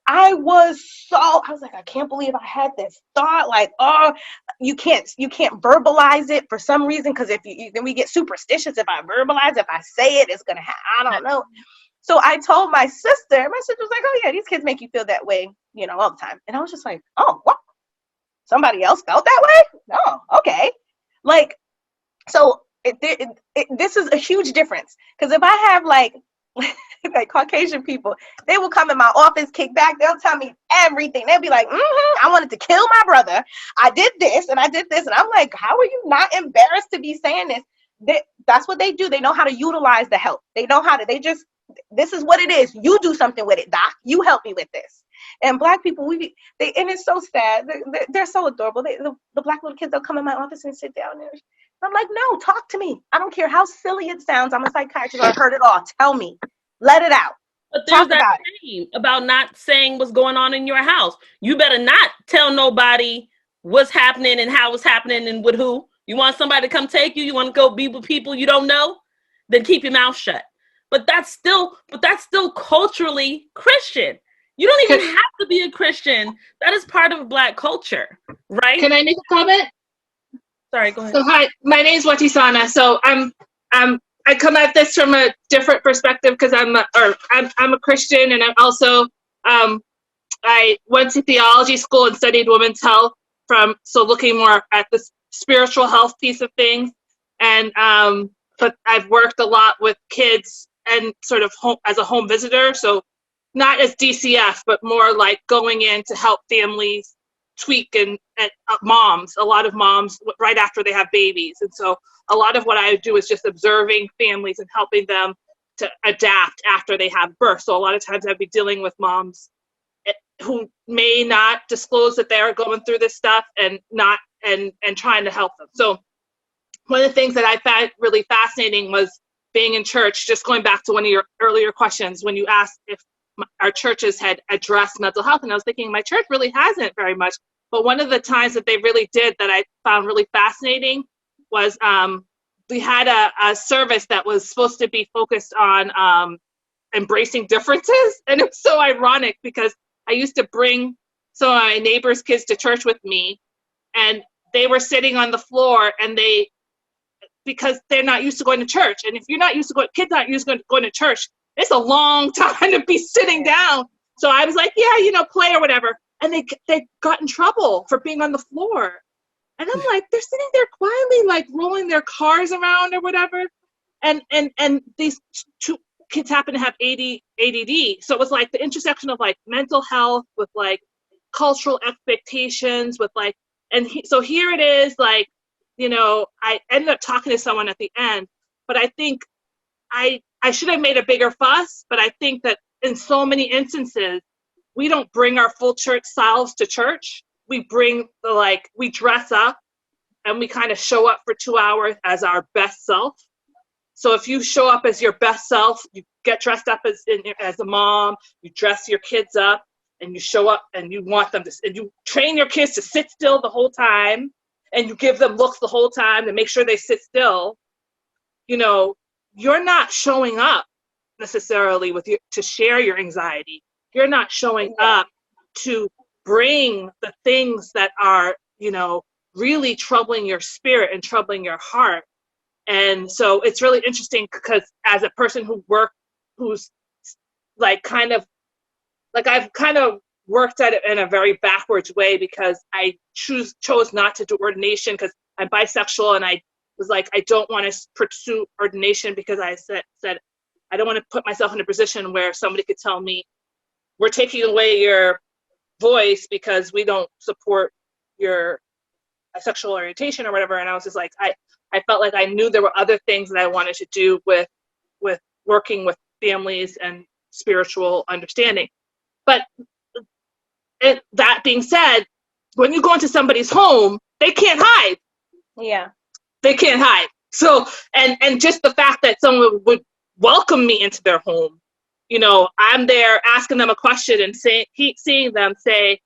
I was like, I can't believe I had this thought. Like, oh, you can't verbalize it for some reason, because if then we get superstitious. If I verbalize, if I say it, it's gonna I don't know. So I told my sister. My sister was like, oh yeah, these kids make you feel that way, all the time. And I was just like, oh, what? Somebody else felt that way? Oh, okay. Like, so this is a huge difference, because if I have like like Caucasian people, they will come in my office, kick back, they'll tell me everything. They'll be like, I wanted to kill my brother, I did this and I did this, and I'm like, how are you not embarrassed to be saying this? That's what they do. They know how to utilize the help. They know how to, this is what it is. You do something with it, doc. You help me with this. And Black people, and it's so sad. They're so adorable. The Black little kids, they'll come in my office and sit down there. I'm like, no, talk to me. I don't care how silly it sounds. I'm a psychiatrist. I heard it all. Tell me. Let it out. But there's that shame about not saying what's going on in your house. You better not tell nobody what's happening and how it's happening and with who. You want somebody to come take you? You want to go be with people you don't know? Then keep your mouth shut. But that's still culturally Christian. You don't even have to be a Christian. That is part of Black culture, right? Can I make a comment? Sorry, go ahead. So hi, my name is Watisana. So I come at this from a different perspective, because I'm a Christian, and I'm also I went to theology school and studied women's health, looking more at the spiritual health piece of things, and but I've worked a lot with kids and sort of as a home visitor, so not as DCF, but more like going in to help families tweak and moms, a lot of moms right after they have babies. And so a lot of what I do is just observing families and helping them to adapt after they have birth. So a lot of times I'd be dealing with moms who may not disclose that they are going through this stuff and trying to help them. So one of the things that I found really fascinating was being in church, just going back to one of your earlier questions when you asked if our churches had addressed mental health. And I was thinking, my church really hasn't very much. But one of the times that they really did that I found really fascinating was we had a service that was supposed to be focused on embracing differences. And it was so ironic, because I used to bring some of my neighbors' kids to church with me, and they were sitting on the floor, and because they're not used to going to church. And if you're not used to kids aren't used to going to church, it's a long time to be sitting down. So I was like, yeah, play or whatever. And they got in trouble for being on the floor. And I'm like, they're sitting there quietly, like rolling their cars around or whatever. And these two kids happen to have ADD. So it was like the intersection of like mental health with like cultural expectations with like, so here it is, like, I ended up talking to someone at the end, but I think I should have made a bigger fuss, but I think that in so many instances, we don't bring our full church selves to church. We bring we dress up and we kind of show up for 2 hours as our best self. So if you show up as your best self, you get dressed up as a mom, you dress your kids up, and you show up and you want them to, and you train your kids to sit still the whole time, and you give them looks the whole time to make sure they sit still, you're not showing up necessarily to share your anxiety. You're not showing up to bring the things that are, really troubling your spirit and troubling your heart. And so it's really interesting, because as a person who's I've kind of worked at it in a very backwards way, because I chose not to do ordination because I'm bisexual, and I was like, I don't want to pursue ordination because I said I don't want to put myself in a position where somebody could tell me, we're taking away your voice because we don't support your sexual orientation or whatever. And I was just like, I felt like I knew there were other things that I wanted to do with working with families and spiritual understanding. But that being said, when you go into somebody's home, they can't hide. Yeah. They can't hide. So, and just the fact that someone would welcome me into their home, I'm there asking them a question and seeing them say,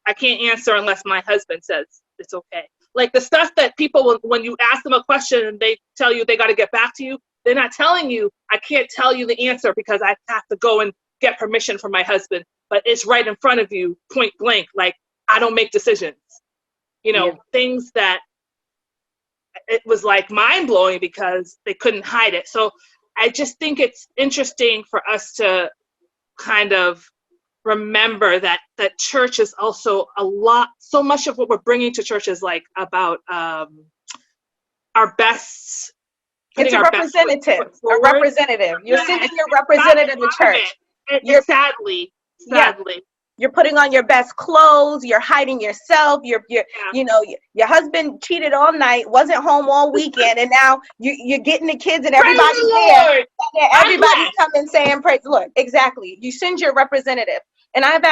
I can't answer unless my husband says it's okay. Like the stuff that people, when you ask them a question and they tell you they got to get back to you, they're not telling you, I can't tell you the answer because I have to go and get permission from my husband. but it's right in front of you, point blank. Like, I don't make decisions, things that it was like mind blowing because they couldn't hide it. So I just think it's interesting for us to kind of remember that church is also so much of what we're bringing to church is like about our best. It's a representative. You're sending your representative to church. Sadly. Yeah. You're putting on your best clothes. You're hiding yourself. Your husband cheated all night, wasn't home all weekend, and now you're getting the kids and everybody's there. And everybody's coming saying, "Praise the Lord." Exactly. You send your representative. And I've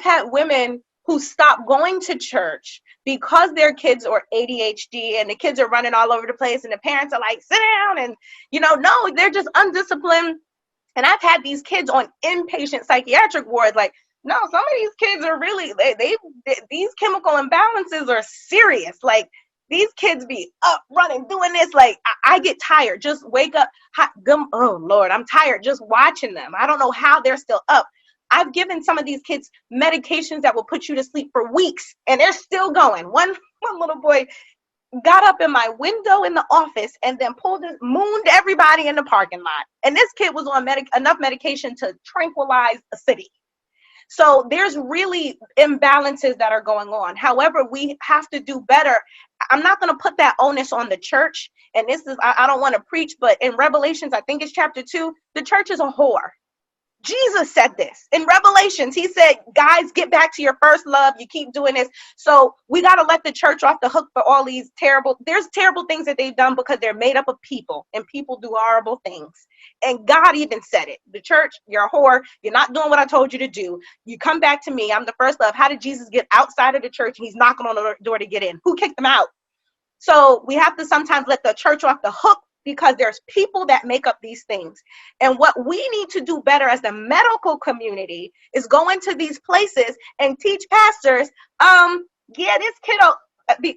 had women who stopped going to church because their kids are ADHD and the kids are running all over the place, and the parents are like, "Sit down," and no, they're just undisciplined. And I've had these kids on inpatient psychiatric wards. Like, no, some of these kids are really, these chemical imbalances are serious. Like, these kids be up, running, doing this. Like, I get tired. Just wake up. Oh, Lord, I'm tired just watching them. I don't know how they're still up. I've given some of these kids medications that will put you to sleep for weeks, and they're still going. One little boy got up in my window in the office and then mooned everybody in the parking lot. And this kid was on enough medication to tranquilize a city. So there's really imbalances that are going on. However, we have to do better. I'm not going to put that onus on the church. And this is, I don't want to preach, but in Revelations, I think it's chapter 2, the church is a whore. Jesus said this in Revelations. He said, guys, get back to your first love. You keep doing this. So we got to let the church off the hook for all these there's terrible things that they've done because they're made up of people, and people do horrible things. And God even said it. The church, you're a whore. You're not doing what I told you to do. You come back to me. I'm the first love. How did Jesus get outside of the church and he's knocking on the door to get in? Who kicked him out? So we have to sometimes let the church off the hook, because there's people that make up these things. And what we need to do better as the medical community is go into these places and teach pastors, this kiddo,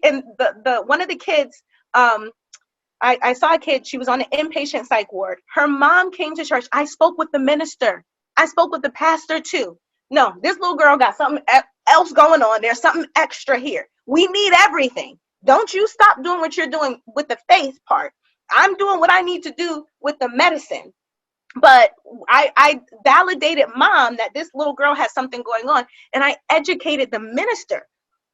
and the one of the kids, I saw a kid, she was on an inpatient psych ward. Her mom came to church. I spoke with the minister. I spoke with the pastor too. No, this little girl got something else going on. There's something extra here. We need everything. Don't you stop doing what you're doing with the faith part. I'm doing what I need to do with the medicine. But I validated mom that this little girl has something going on, and I educated the minister.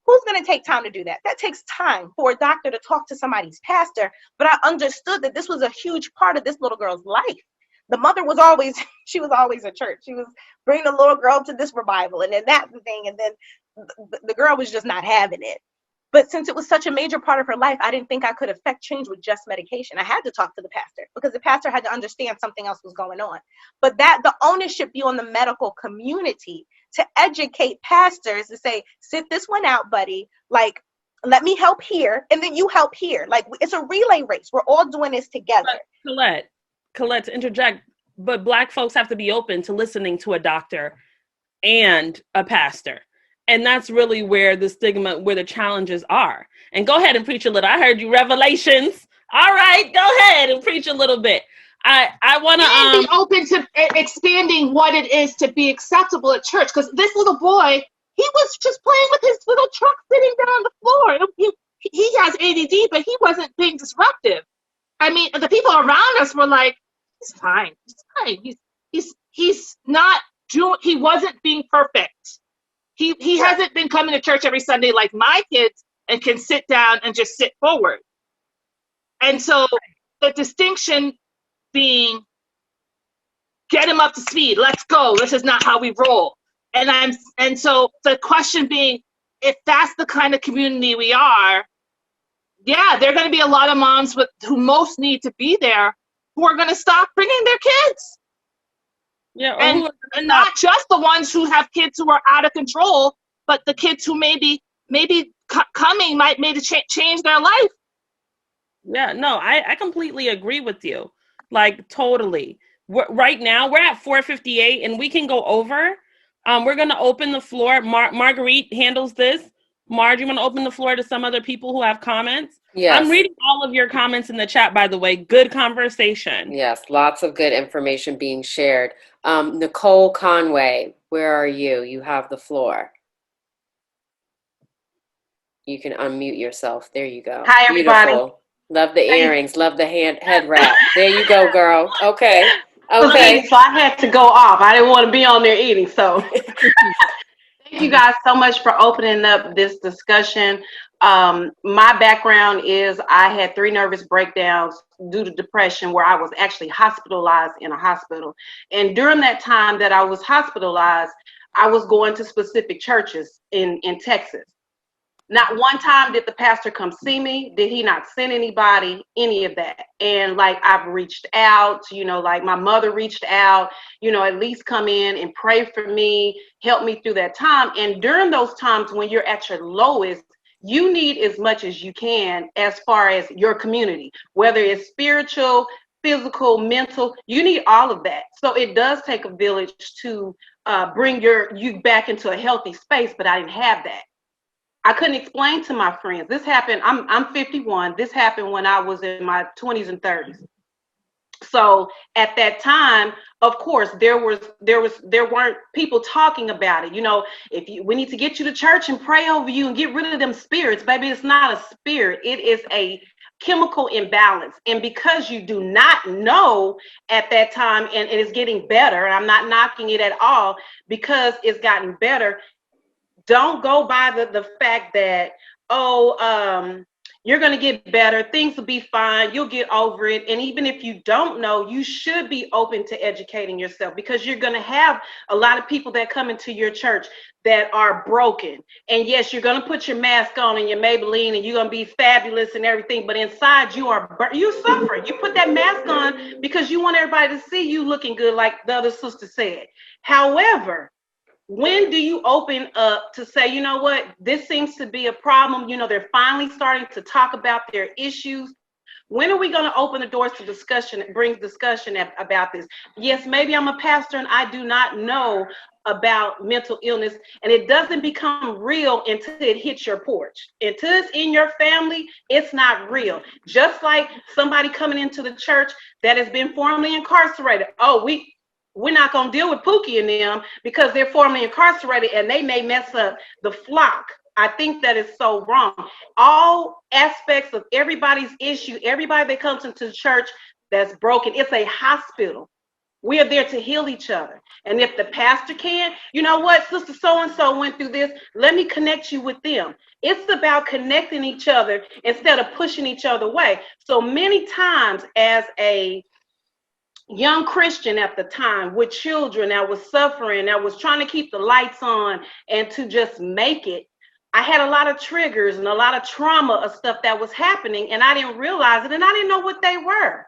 Who's going to take time to do that? That takes time for a doctor to talk to somebody's pastor. But I understood that this was a huge part of this little girl's life. The mother was always at church. She was bringing the little girl to this revival, and then that thing, and then the girl was just not having it. But since it was such a major part of her life, I didn't think I could affect change with just medication. I had to talk to the pastor because the pastor had to understand something else was going on. But the onus should be on the medical community to educate pastors to say, sit this one out, buddy. Like, let me help here, and then you help here. Like, it's a relay race. We're all doing this together. Colette, to interject, but Black folks have to be open to listening to a doctor and a pastor. And that's really where the stigma, where the challenges are. And go ahead and preach a little. I heard you, Revelations. All right, go ahead and preach a little bit. I want to be open to expanding what it is to be acceptable at church. Because this little boy, he was just playing with his little truck sitting down on the floor. He has ADD, but he wasn't being disruptive. I mean, the people around us were like, he's fine. He's not doing. He wasn't being perfect. He hasn't been coming to church every Sunday like my kids and can sit down and just sit forward. And so the distinction being, get him up to speed. Let's go. This is not how we roll. And so the question being, if that's the kind of community we are, yeah, there are going to be a lot of moms who most need to be there who are going to stop bringing their kids. Yeah, and not just the ones who have kids who are out of control, but the kids who maybe coming might change their life. Yeah, no, I completely agree with you. Like, totally. Right now, we're at 4:58, and we can go over. We're going to open the floor. Marguerite handles this. Marge, you want to open the floor to some other people who have comments? Yes. I'm reading all of your comments in the chat, by the way. Good conversation. Yes, lots of good information being shared. Nicole Conway, where are you? You have the floor. You can unmute yourself. There you go. Hi, everybody. Beautiful. Love the Hey. earrings. Love the head wrap. There you go, girl. Okay. I was Okay. eating, so I had to go off. I didn't want to be on there eating. So thank you guys so much for opening up this discussion. My background is I had 3 nervous breakdowns due to depression where I was actually hospitalized in a hospital. And during that time that I was hospitalized, I was going to specific churches in Texas. Not one time did the pastor come see me. Did he not send anybody, any of that? And like I've reached out, like my mother reached out, at least come in and pray for me, help me through that time. And during those times when you're at your lowest, you need as much as you can as far as your community, whether it's spiritual, physical, mental, you need all of that. So it does take a village to bring you back into a healthy space, but I didn't have that. I couldn't explain to my friends. This happened, I'm 51. This happened when I was in my 20s and 30s. So at that time, of course, there weren't people talking about it. We need to get you to church and pray over you and get rid of them spirits. Baby, it's not a spirit. It is a chemical imbalance. And because you do not know at that time, and it is getting better, and I'm not knocking it at all, because it's gotten better, don't go by the fact that, you're going to get better, things will be fine, you'll get over it. And even if you don't know, you should be open to educating yourself, because you're going to have a lot of people that come into your church that are broken. And yes, you're going to put your mask on and your Maybelline and you're going to be fabulous and everything, but inside you suffer. You put that mask on because you want everybody to see you looking good, like the other sister said. However, when do you open up to say, you know what, this seems to be a problem? They're finally starting to talk about their issues. When are we going to open the doors to discussion, bring discussion about this? Yes, maybe I'm a pastor and I do not know about mental illness, and it doesn't become real until it hits your porch. Until it's in your family, it's not real. Just like somebody coming into the church that has been formerly incarcerated. We're not going to deal with Pookie and them because they're formerly incarcerated and they may mess up the flock. I think that is so wrong. All aspects of everybody's issue, everybody that comes into the church that's broken, it's a hospital. We are there to heal each other. And if the pastor can, you know what, sister so-and-so went through this, let me connect you with them. It's about connecting each other instead of pushing each other away. So many times as a young Christian at the time with children that was suffering, that was trying to keep the lights on and to just make it, I had a lot of triggers and a lot of trauma of stuff that was happening, and I didn't realize it, and I didn't know what they were.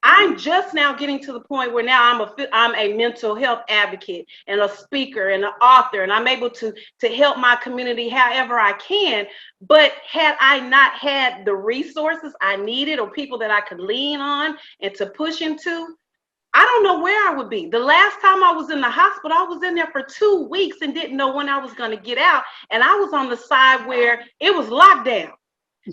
I'm just now getting to the point where now I'm a mental health advocate and a speaker and an author, and I'm able to help my community however I can. But had I not had the resources I needed or people that I could lean on and to push into, I don't know where I would be. The last time I was in the hospital, I was in there for 2 weeks and didn't know when I was going to get out. And I was on the side where it was locked down,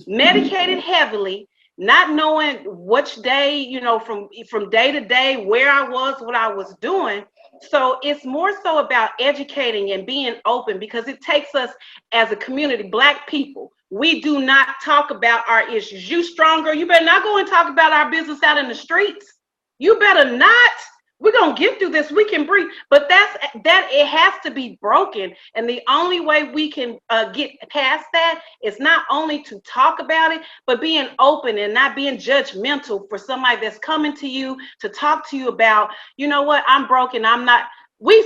medicated heavily, not knowing which day, from day to day, where I was, what I was doing. So it's more so about educating and being open, because it takes us as a community, Black people. We do not talk about our issues. You stronger, you better not go and talk about our business out in the streets. You better not. We're going to get through this. We can breathe. But that it has to be broken. And the only way we can get past that is not only to talk about it, but being open and not being judgmental for somebody that's coming to you to talk to you about, you know what, I'm broken. Sometimes we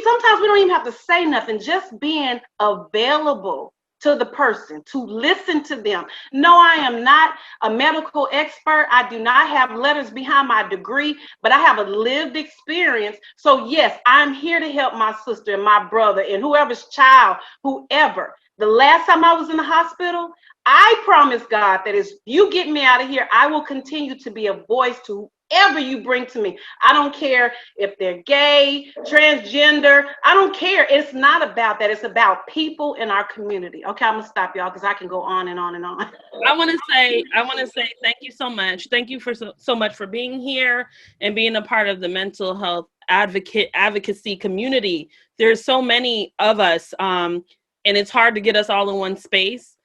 don't even have to say nothing, just being available to the person, to listen to them. No, I am not a medical expert. I do not have letters behind my degree, but I have a lived experience. So yes, I'm here to help my sister and my brother and whoever's child, whoever. The last time I was in the hospital, I promised God that if you get me out of here, I will continue to be a voice to whoever you bring to me. I don't care if they're gay, transgender. I don't care. It's not about that. It's about people in our community. Okay, I'm gonna stop y'all because I can go on and on and on. I want to say thank you so much. Thank you for so much for being here and being a part of the mental health advocacy community. There's so many of us, and it's hard to get us all in one space.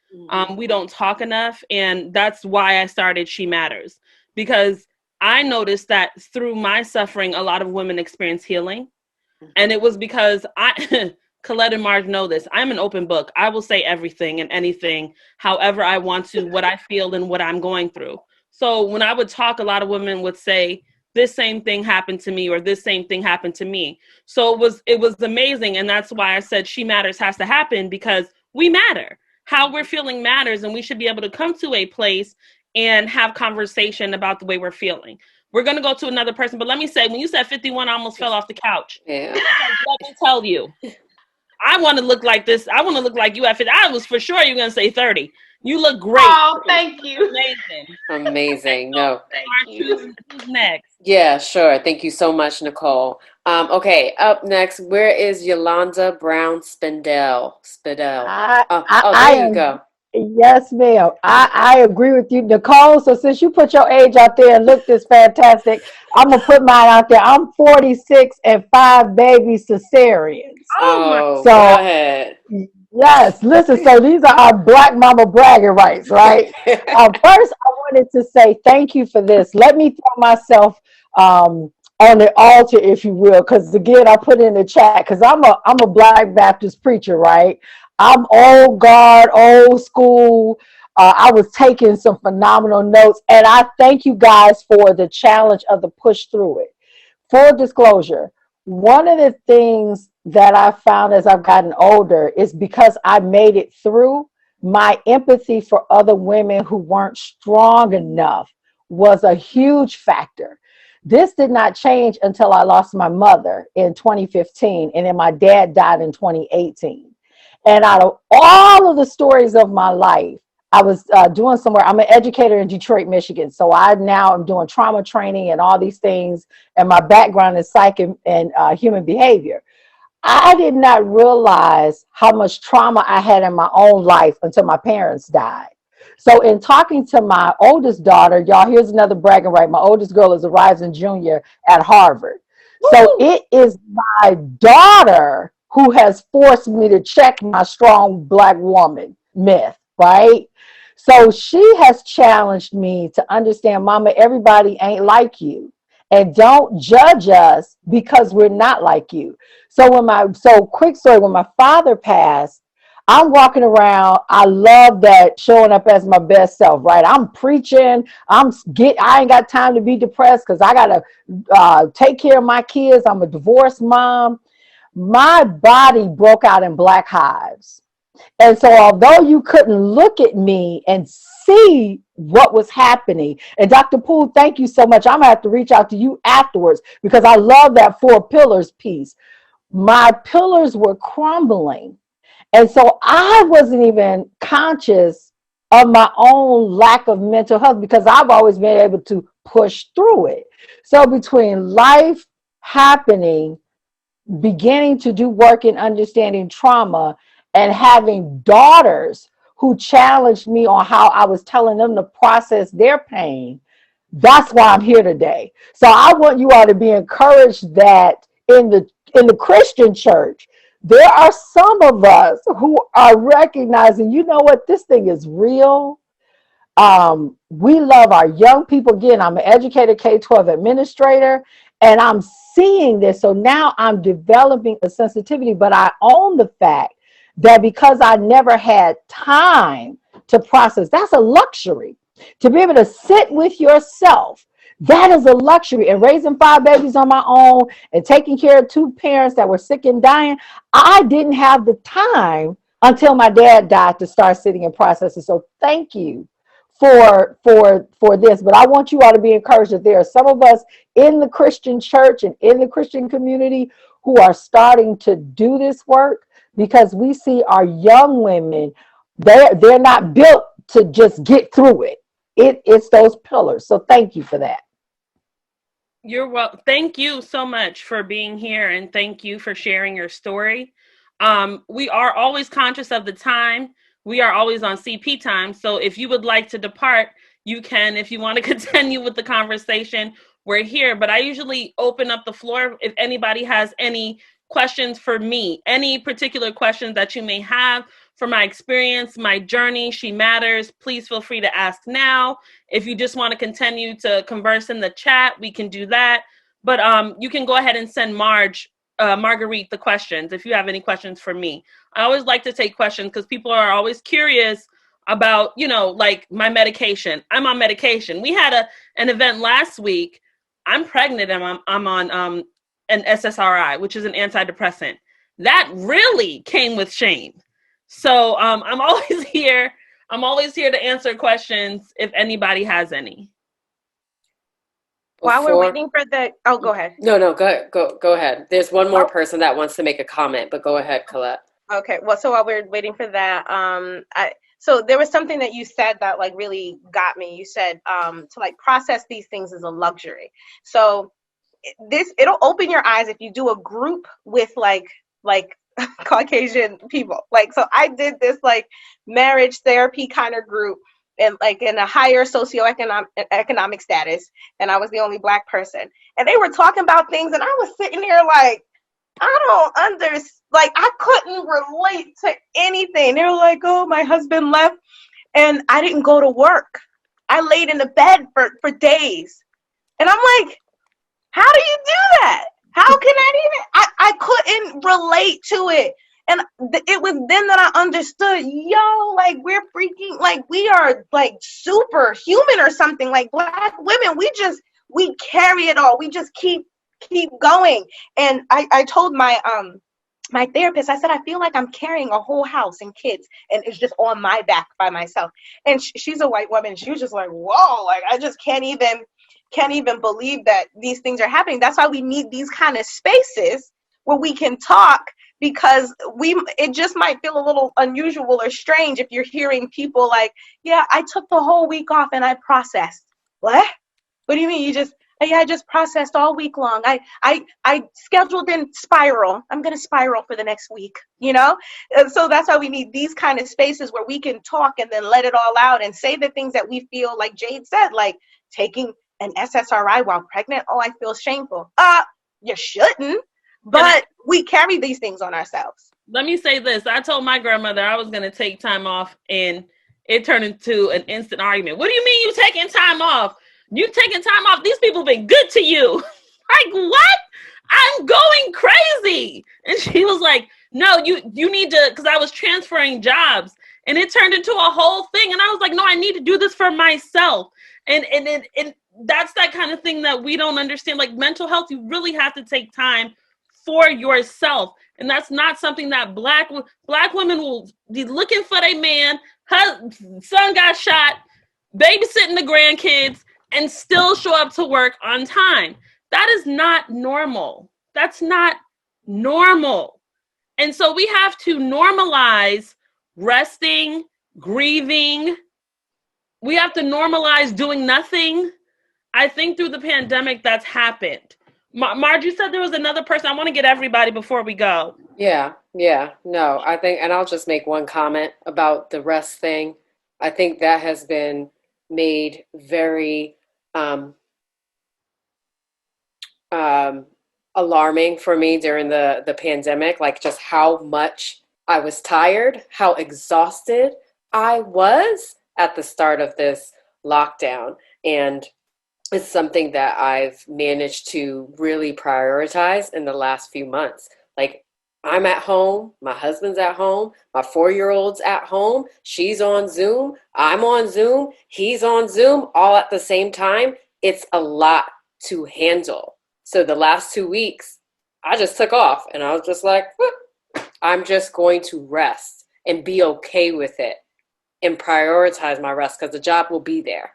We don't talk enough, and that's why I started She Matters, because I noticed that through my suffering, a lot of women experience healing, and it was because Colette and Marge know this. I'm an open book. I will say everything and anything, however I want to, what I feel and what I'm going through. So when I would talk, a lot of women would say, this same thing happened to me, or this same thing happened to me. So it was amazing. And that's why I said She Matters has to happen, because we matter. How we're feeling matters, and we should be able to come to a place and have conversation about the way we're feeling. We're going to go to another person, but let me say, when you said 51, I almost fell off the couch. Yeah. Let me tell you, I want to look like this. I want to look like you at 50. I was for sure you're going to say 30. You look great. Oh, thank you. Amazing. Amazing. No. Thank you. Who's next? Yeah, sure. Thank you so much, Nicole. Okay, up next, where is Yolanda Brown Spindell? There you go. Yes, ma'am. I agree with you, Nicole. So since you put your age out there and look this fantastic, I'm gonna put mine out there. I'm 46 and 5 baby cesareans. Oh, So go ahead. yes, listen. So these are our Black mama bragging rights, right? First, I wanted to say thank you for this. Let me throw myself on the altar, if you will, because again, I put in the chat because I'm a Black Baptist preacher, right? I'm old guard, old school. I was taking some phenomenal notes, and I thank you guys for the challenge of the push through it. Full disclosure, one of the things that I found as I've gotten older is because I made it through, my empathy for other women who weren't strong enough was a huge factor. This did not change until I lost my mother in 2015, and then my dad died in 2018. And out of all of the stories of my life, I was doing somewhere. I'm an educator in Detroit, Michigan. So I now am doing trauma training and all these things. And my background is psych and human behavior. I did not realize how much trauma I had in my own life until my parents died. So in talking to my oldest daughter, y'all, here's another bragging right. My oldest girl is a rising junior at Harvard. So it is my daughter who has forced me to check my strong Black woman myth, right? So she has challenged me to understand, Mama, everybody ain't like you. And don't judge us because we're not like you. So quick story, when my father passed, I'm walking around. I love that, showing up as my best self, right? I'm preaching. I ain't got time to be depressed because I gotta take care of my kids. I'm a divorced mom. My body broke out in black hives. And so although you couldn't look at me and see what was happening, and Dr. Poole, thank you so much. I'm gonna have to reach out to you afterwards because I love that 4 pillars piece. My pillars were crumbling. And so I wasn't even conscious of my own lack of mental health because I've always been able to push through it. So between life happening, beginning to do work in understanding trauma, and having daughters who challenged me on how I was telling them to process their pain, that's why I'm here today. So I want you all to be encouraged that in the Christian church, there are some of us who are recognizing, you know what, this thing is real. We love our young people. Again, I'm an educated K-12 administrator, and I'm seeing this. So now I'm developing a sensitivity, but I own the fact that because I never had time to process, that's a luxury. To be able to sit with yourself, that is a luxury. And raising 5 babies on my own and taking care of 2 parents that were sick and dying, I didn't have the time until my dad died to start sitting and processing. So thank you for this. But I want you all to be encouraged that there are some of us in the Christian church and in the Christian community who are starting to do this work, because we see our young women, they're not built to just get through it. It's those pillars. So thank you for that. You're well. Thank you so much for being here, and thank you for sharing your story. We are always conscious of the time. We are always on CP time. So if you would like to depart, you can. If you want to continue with the conversation, we're here. But I usually open up the floor if anybody has any questions for me, any particular questions that you may have for my experience, my journey. She matters. Please feel free to ask now. If you just want to continue to converse in the chat, we can do that. But you can go ahead and send Marguerite the questions if you have any questions for me. I always like to take questions because people are always curious about, like my medication. I'm on medication. We had an event last week. I'm pregnant and I'm on an SSRI, which is an antidepressant. That really came with shame. So I'm always here. I'm always here to answer questions if anybody has any. While we're waiting for go ahead. No, go ahead. There's one more person that wants to make a comment, but go ahead, Colette. Okay, well, so while we're waiting for that, so there was something that you said that like really got me. You said to like process these things is a luxury. So it'll open your eyes if you do a group with like Caucasian people. Like, so I did this like marriage therapy kind of group and like in a higher socioeconomic status, and I was the only Black person, and they were talking about things, and I was sitting here like, I don't understand. Like, I couldn't relate to anything. They were like, oh, my husband left and I didn't go to work. I laid in the bed for days. And I'm like, how do you do that? How can I couldn't relate to it. And it was then that I understood, like we're freaking, like we are like superhuman or something. Like Black women, we carry it all. We just keep going. And I told my my therapist, I said, I feel like I'm carrying a whole house and kids, and it's just on my back by myself. And she's a white woman. She was just like, whoa, like I just can't even believe that these things are happening. That's why we need these kind of spaces where we can talk, because it just might feel a little unusual or strange if you're hearing people like, yeah, I took the whole week off and I processed. What do you mean? I just processed all week long. I scheduled in spiral. I'm going to spiral for the next week, And so that's why we need these kind of spaces where we can talk and then let it all out and say the things that we feel, like Jade said, like taking an SSRI while pregnant. Oh, I feel shameful. You shouldn't, but we carry these things on ourselves. Let me say this. I told my grandmother I was going to take time off, and it turned into an instant argument. What do you mean you taking time off? You taking time off? These people been good to you. Like, what? I'm going crazy. And she was like, no, you need to, because I was transferring jobs, and it turned into a whole thing. And I was like, no, I need to do this for myself. And that's that kind of thing that we don't understand. Like mental health, you really have to take time for yourself. And that's not something that Black women will be looking for their man. Her son got shot, babysitting the grandkids, and still show up to work on time. That is not normal. That's not normal. And so we have to normalize resting, grieving. We have to normalize doing nothing. I think through the pandemic that's happened. Marge, you said there was another person. I want to get everybody before we go. Yeah. No, I think, and I'll just make one comment about the rest thing. I think that has been made very alarming for me during the pandemic, like just how much I was tired, how exhausted I was at the start of this lockdown. And it's something that I've managed to really prioritize in the last few months. Like, I'm at home, my husband's at home, my 4-year-old's at home, she's on Zoom, I'm on Zoom, he's on Zoom, all at the same time. It's a lot to handle. So the last 2 weeks, I just took off, and I was just like, I'm just going to rest and be okay with it and prioritize my rest, because the job will be there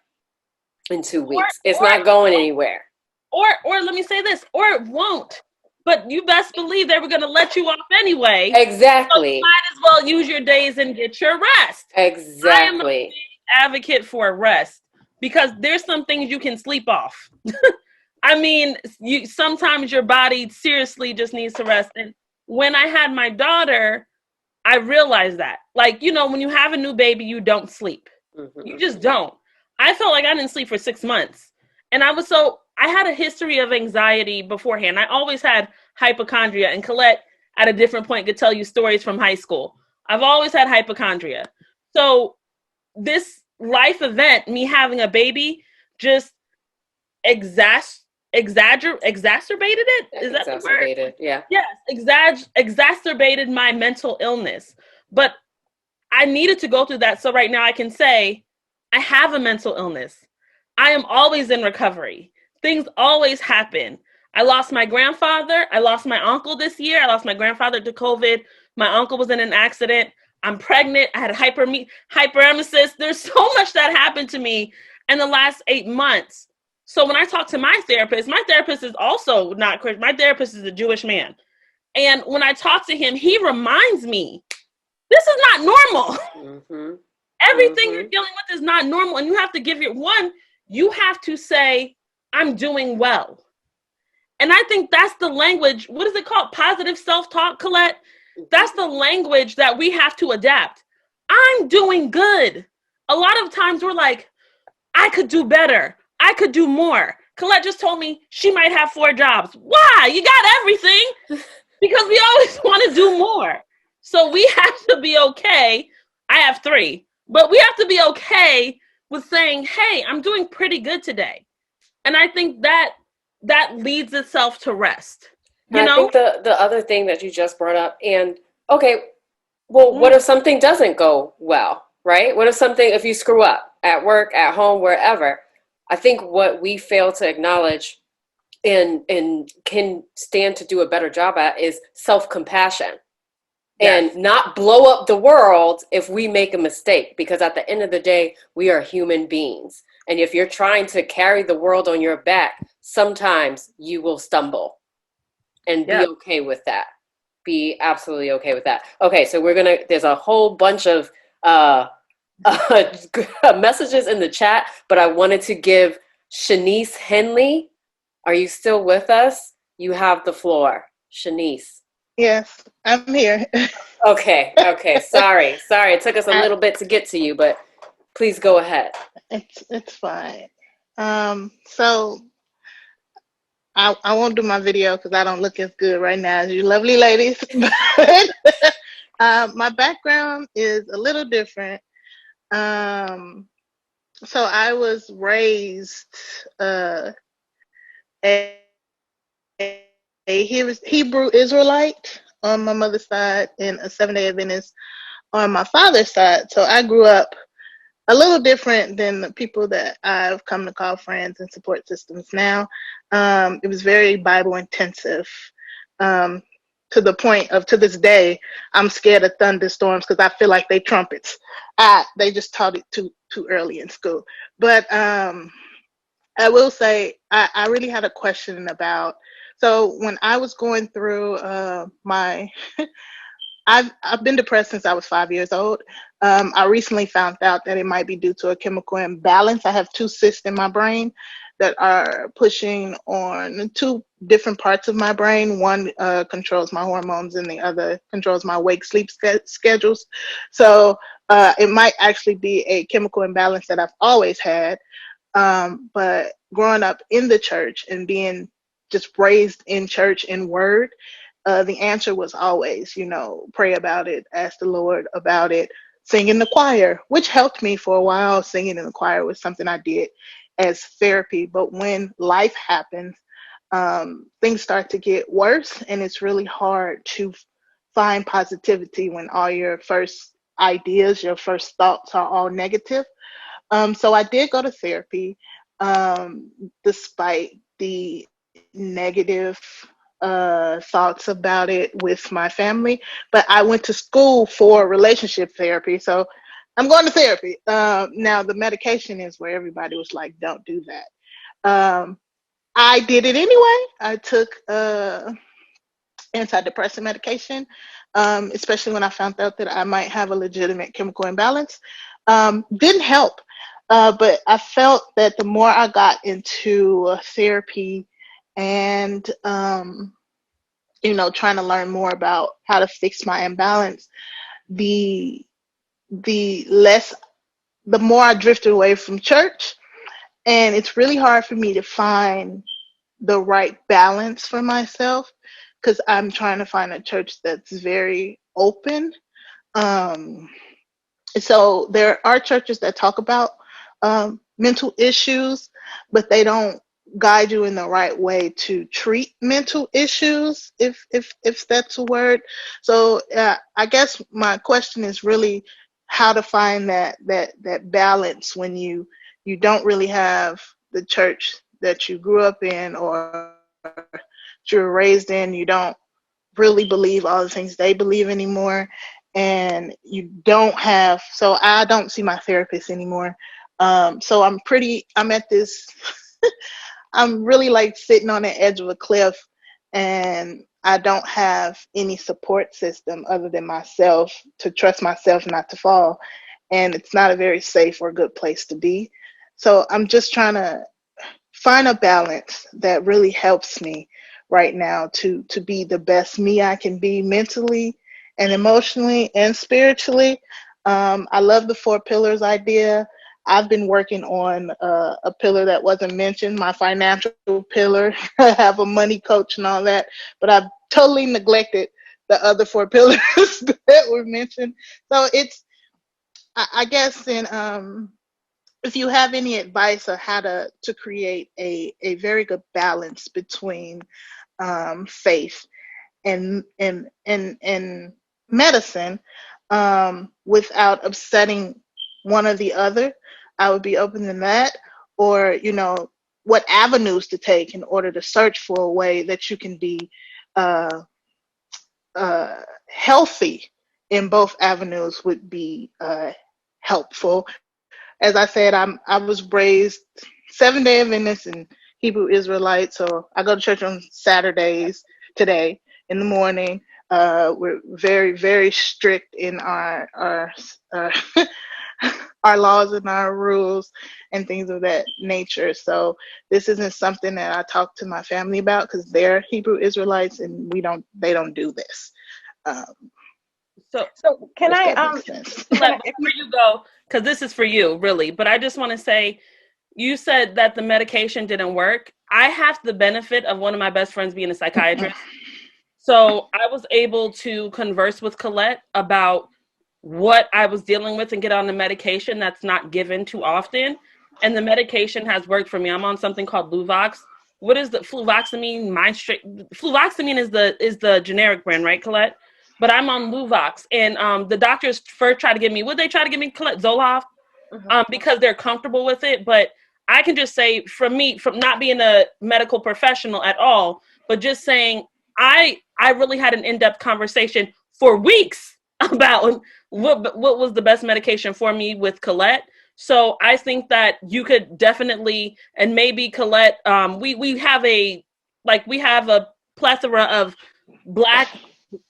in 2 weeks. It's not going anywhere. Or let me say this, or it won't. But you best believe they were going to let you off anyway. Exactly. So you might as well use your days and get your rest. Exactly. I am a big advocate for rest, because there's some things you can sleep off. I mean, sometimes your body seriously just needs to rest. And when I had my daughter, I realized that. Like, you know, when you have a new baby, you don't sleep. You just don't. I felt like I didn't sleep for 6 months. And I had a history of anxiety beforehand. I always had hypochondria, and Colette at a different point could tell you stories from high school. I've always had hypochondria. So this life event, me having a baby, just exacerbated it. Is that the word? Yeah. Yes, exacerbated my mental illness. But I needed to go through that, so right now I can say I have a mental illness. I am always in recovery. Things always happen. I lost my grandfather. I lost my uncle this year. I lost my grandfather to COVID. My uncle was in an accident. I'm pregnant. I had hyperemesis. There's so much that happened to me in the last 8 months. So when I talk to my therapist is also not Christian. My therapist is a Jewish man. And when I talk to him, he reminds me, this is not normal. Everything you're dealing with is not normal. And you have to you have to say, I'm doing well. And I think that's the language. What is it called? Positive self-talk, Colette? That's the language that we have to adapt. I'm doing good. A lot of times we're like, I could do better. I could do more. Colette just told me she might have 4 jobs. Why? You got everything. Because we always want to do more. So we have to be okay. I have 3. But we have to be okay with saying, hey, I'm doing pretty good today. And I think that leads itself to rest. You know? I think the other thing that you just brought up, and okay, well, what if something doesn't go well, right? What if you screw up at work, at home, wherever? I think what we fail to acknowledge and can stand to do a better job at is self-compassion. Yes. And not blow up the world if we make a mistake, because at the end of the day, we are human beings. And if you're trying to carry the world on your back, sometimes you will stumble, and be okay with that. Be absolutely okay with that. Okay, so there's a whole bunch of messages in the chat, but I wanted to give Shanice Henley. Are you still with us? You have the floor, Shanice. Yes, I'm here. Okay. Sorry. It took us a little bit to get to you, but please go ahead. It's fine. So I won't do my video because I don't look as good right now as you lovely ladies. But my background is a little different. So I was raised a Hebrew Israelite on my mother's side and a Seventh-day Adventist on my father's side. So I grew up a little different than the people that I've come to call friends and support systems now. It was very Bible intensive, to the point of, to this day, I'm scared of thunderstorms because I feel like they trumpets. They just taught it too early in school. But I will say I really had a question about, so when I was going through I've been depressed since I was 5 years old. I recently found out that it might be due to a chemical imbalance. I have 2 cysts in my brain that are pushing on 2 different parts of my brain. One controls my hormones and the other controls my wake-sleep schedules. So it might actually be a chemical imbalance that I've always had. But growing up in the church and being just raised in church in word, the answer was always, pray about it, ask the Lord about it, sing in the choir, which helped me for a while. Singing in the choir was something I did as therapy. But when life happens, things start to get worse, and it's really hard to find positivity when all your first ideas, your first thoughts are all negative. So I did go to therapy, despite the negative thoughts about it with my family. But I went to school for relationship therapy, so I'm going to therapy. Now the medication is where everybody was like, don't do that. I did it anyway. I took antidepressant medication, especially when I found out that I might have a legitimate chemical imbalance. Didn't help, but I felt that the more I got into therapy, and trying to learn more about how to fix my imbalance, the more I drifted away from church, and it's really hard for me to find the right balance for myself because I'm trying to find a church that's very open. So there are churches that talk about mental issues, but they don't guide you in the right way to treat mental issues, if that's a word. So I guess my question is really how to find that balance when you don't really have the church that you grew up in or you were raised in. You don't really believe all the things they believe anymore, and so I don't see my therapist anymore. So I'm at this I'm really like sitting on the edge of a cliff, and I don't have any support system other than myself to trust myself not to fall, and it's not a very safe or good place to be. So I'm just trying to find a balance that really helps me right now to be the best me I can be mentally and emotionally and spiritually. I love the 4 pillars idea. I've been working on a pillar that wasn't mentioned, my financial pillar. I have a money coach and all that, but I've totally neglected the other 4 pillars that were mentioned. So I guess, if you have any advice on how to create a very good balance between faith and medicine, without upsetting one or the other, I would be open to that. Or what avenues to take in order to search for a way that you can be healthy in both avenues would be helpful. As I said, I was raised Seventh-day Adventist and Hebrew Israelite, so I go to church on Saturdays today in the morning. We're very, very strict in our our laws and our rules and things of that nature. So this isn't something that I talk to my family about because they're Hebrew Israelites and they don't do this. So can I before you go, because this is for you really, but I just want to say, you said that the medication didn't work. I have the benefit of one of my best friends being a psychiatrist. So I was able to converse with Colette about what I was dealing with and get on the medication that's not given too often. And the medication has worked for me. I'm on something called Luvox. What is the fluvoxamine? Fluvoxamine is the generic brand, right, Colette? But I'm on Luvox, and the doctors first try to give me, would they try to give me, Colette, Zoloft? Because they're comfortable with it. But I can just say, from not being a medical professional at all, but just saying, I really had an in-depth conversation for weeks about what was the best medication for me with Colette. So I think that you could definitely, and maybe Colette, we have a plethora of Black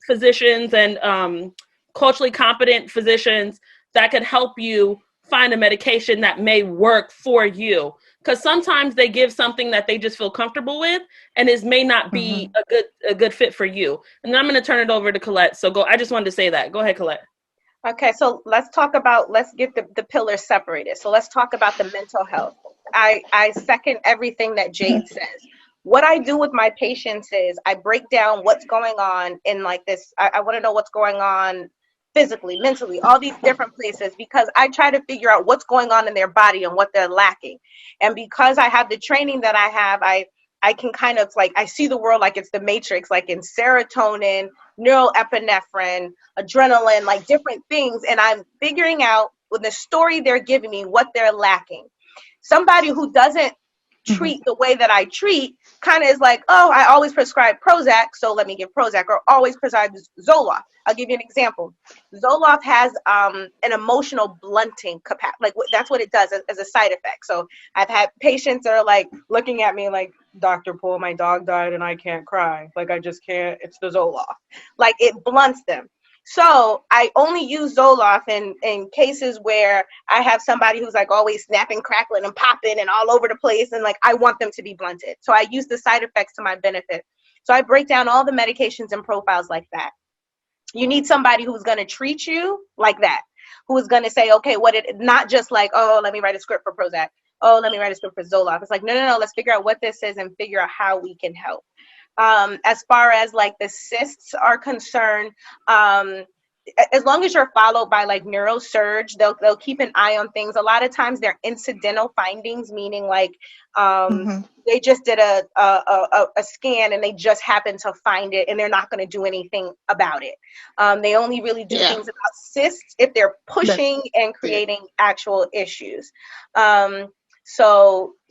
physicians and culturally competent physicians that could help you find a medication that may work for you. Because sometimes they give something that they just feel comfortable with, and it may not be a good fit for you. And I'm going to turn it over to Colette. So I just wanted to say that. Go ahead, Colette. Okay, so let's get the pillars separated. So let's talk about the mental health. I second everything that Jade says. What I do with my patients is I break down what's going on in like this. I want to know what's going on physically, mentally, all these different places, because I try to figure out what's going on in their body and what they're lacking. And because I have the training that I have, I can kind of I see the world like it's the Matrix, like in serotonin, neuroepinephrine, adrenaline, like different things. And I'm figuring out with the story they're giving me what they're lacking. Somebody who doesn't treat the way that I treat kind of is like, oh, I always prescribe Prozac, so let me give Prozac, or always prescribe Zoloft. I'll give you an example. Zoloft has an emotional blunting capacity. That's what it does as a side effect. So I've had patients that are like looking at me like, Dr. Poole, my dog died and I can't cry. I just can't. It's the Zoloft. It blunts them. So I only use Zoloft in cases where I have somebody who's like always snapping, crackling, and popping and all over the place, and like I want them to be blunted. So I use the side effects to my benefit. So I break down all the medications and profiles like that. You need somebody who's going to treat you like that, who is going to say, okay, not just like, oh, let me write a script for Prozac. Oh, let me write a script for Zoloft. It's like, no, let's figure out what this is and figure out how we can help. As far as like the cysts are concerned, as long as you're followed by like neurosurge, they'll keep an eye on things. A lot of times they're incidental findings, meaning like they just did a scan and they just happened to find it and they're not going to do anything about it. They only really do things about cysts if they're pushing and creating actual issues.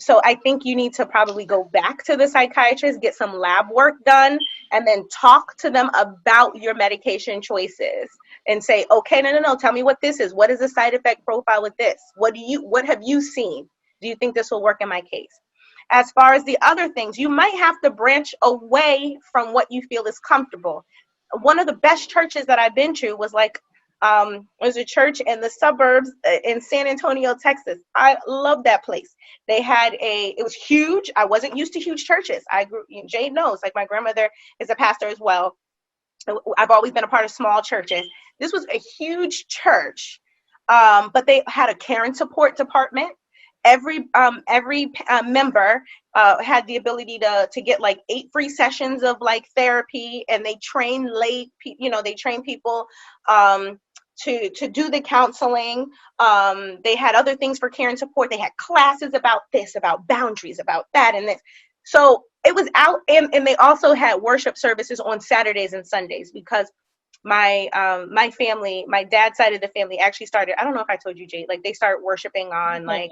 So I think you need to probably go back to the psychiatrist, get some lab work done, and then talk to them about your medication choices and say, okay, no, tell me what this is. What is the side effect profile with this? What have you seen? Do you think this will work in my case? As far as the other things, you might have to branch away from what you feel is comfortable. One of the best churches that I've been to was like, was a church in the suburbs in San Antonio, Texas. I love that place. It was huge. I wasn't used to huge churches. Jade knows, like my grandmother is a pastor as well. I've always been a part of small churches. This was a huge church, but they had a care and support department. Every member had the ability to get like 8 free sessions of like therapy, and they train people to do the counseling. They had other things for care and support. They had classes about this, about boundaries, about that, and this. So it was out, and they also had worship services on Saturdays and Sundays, because my family, my dad's side of the family actually started, I don't know if I told you, Jade, like they start worshiping on like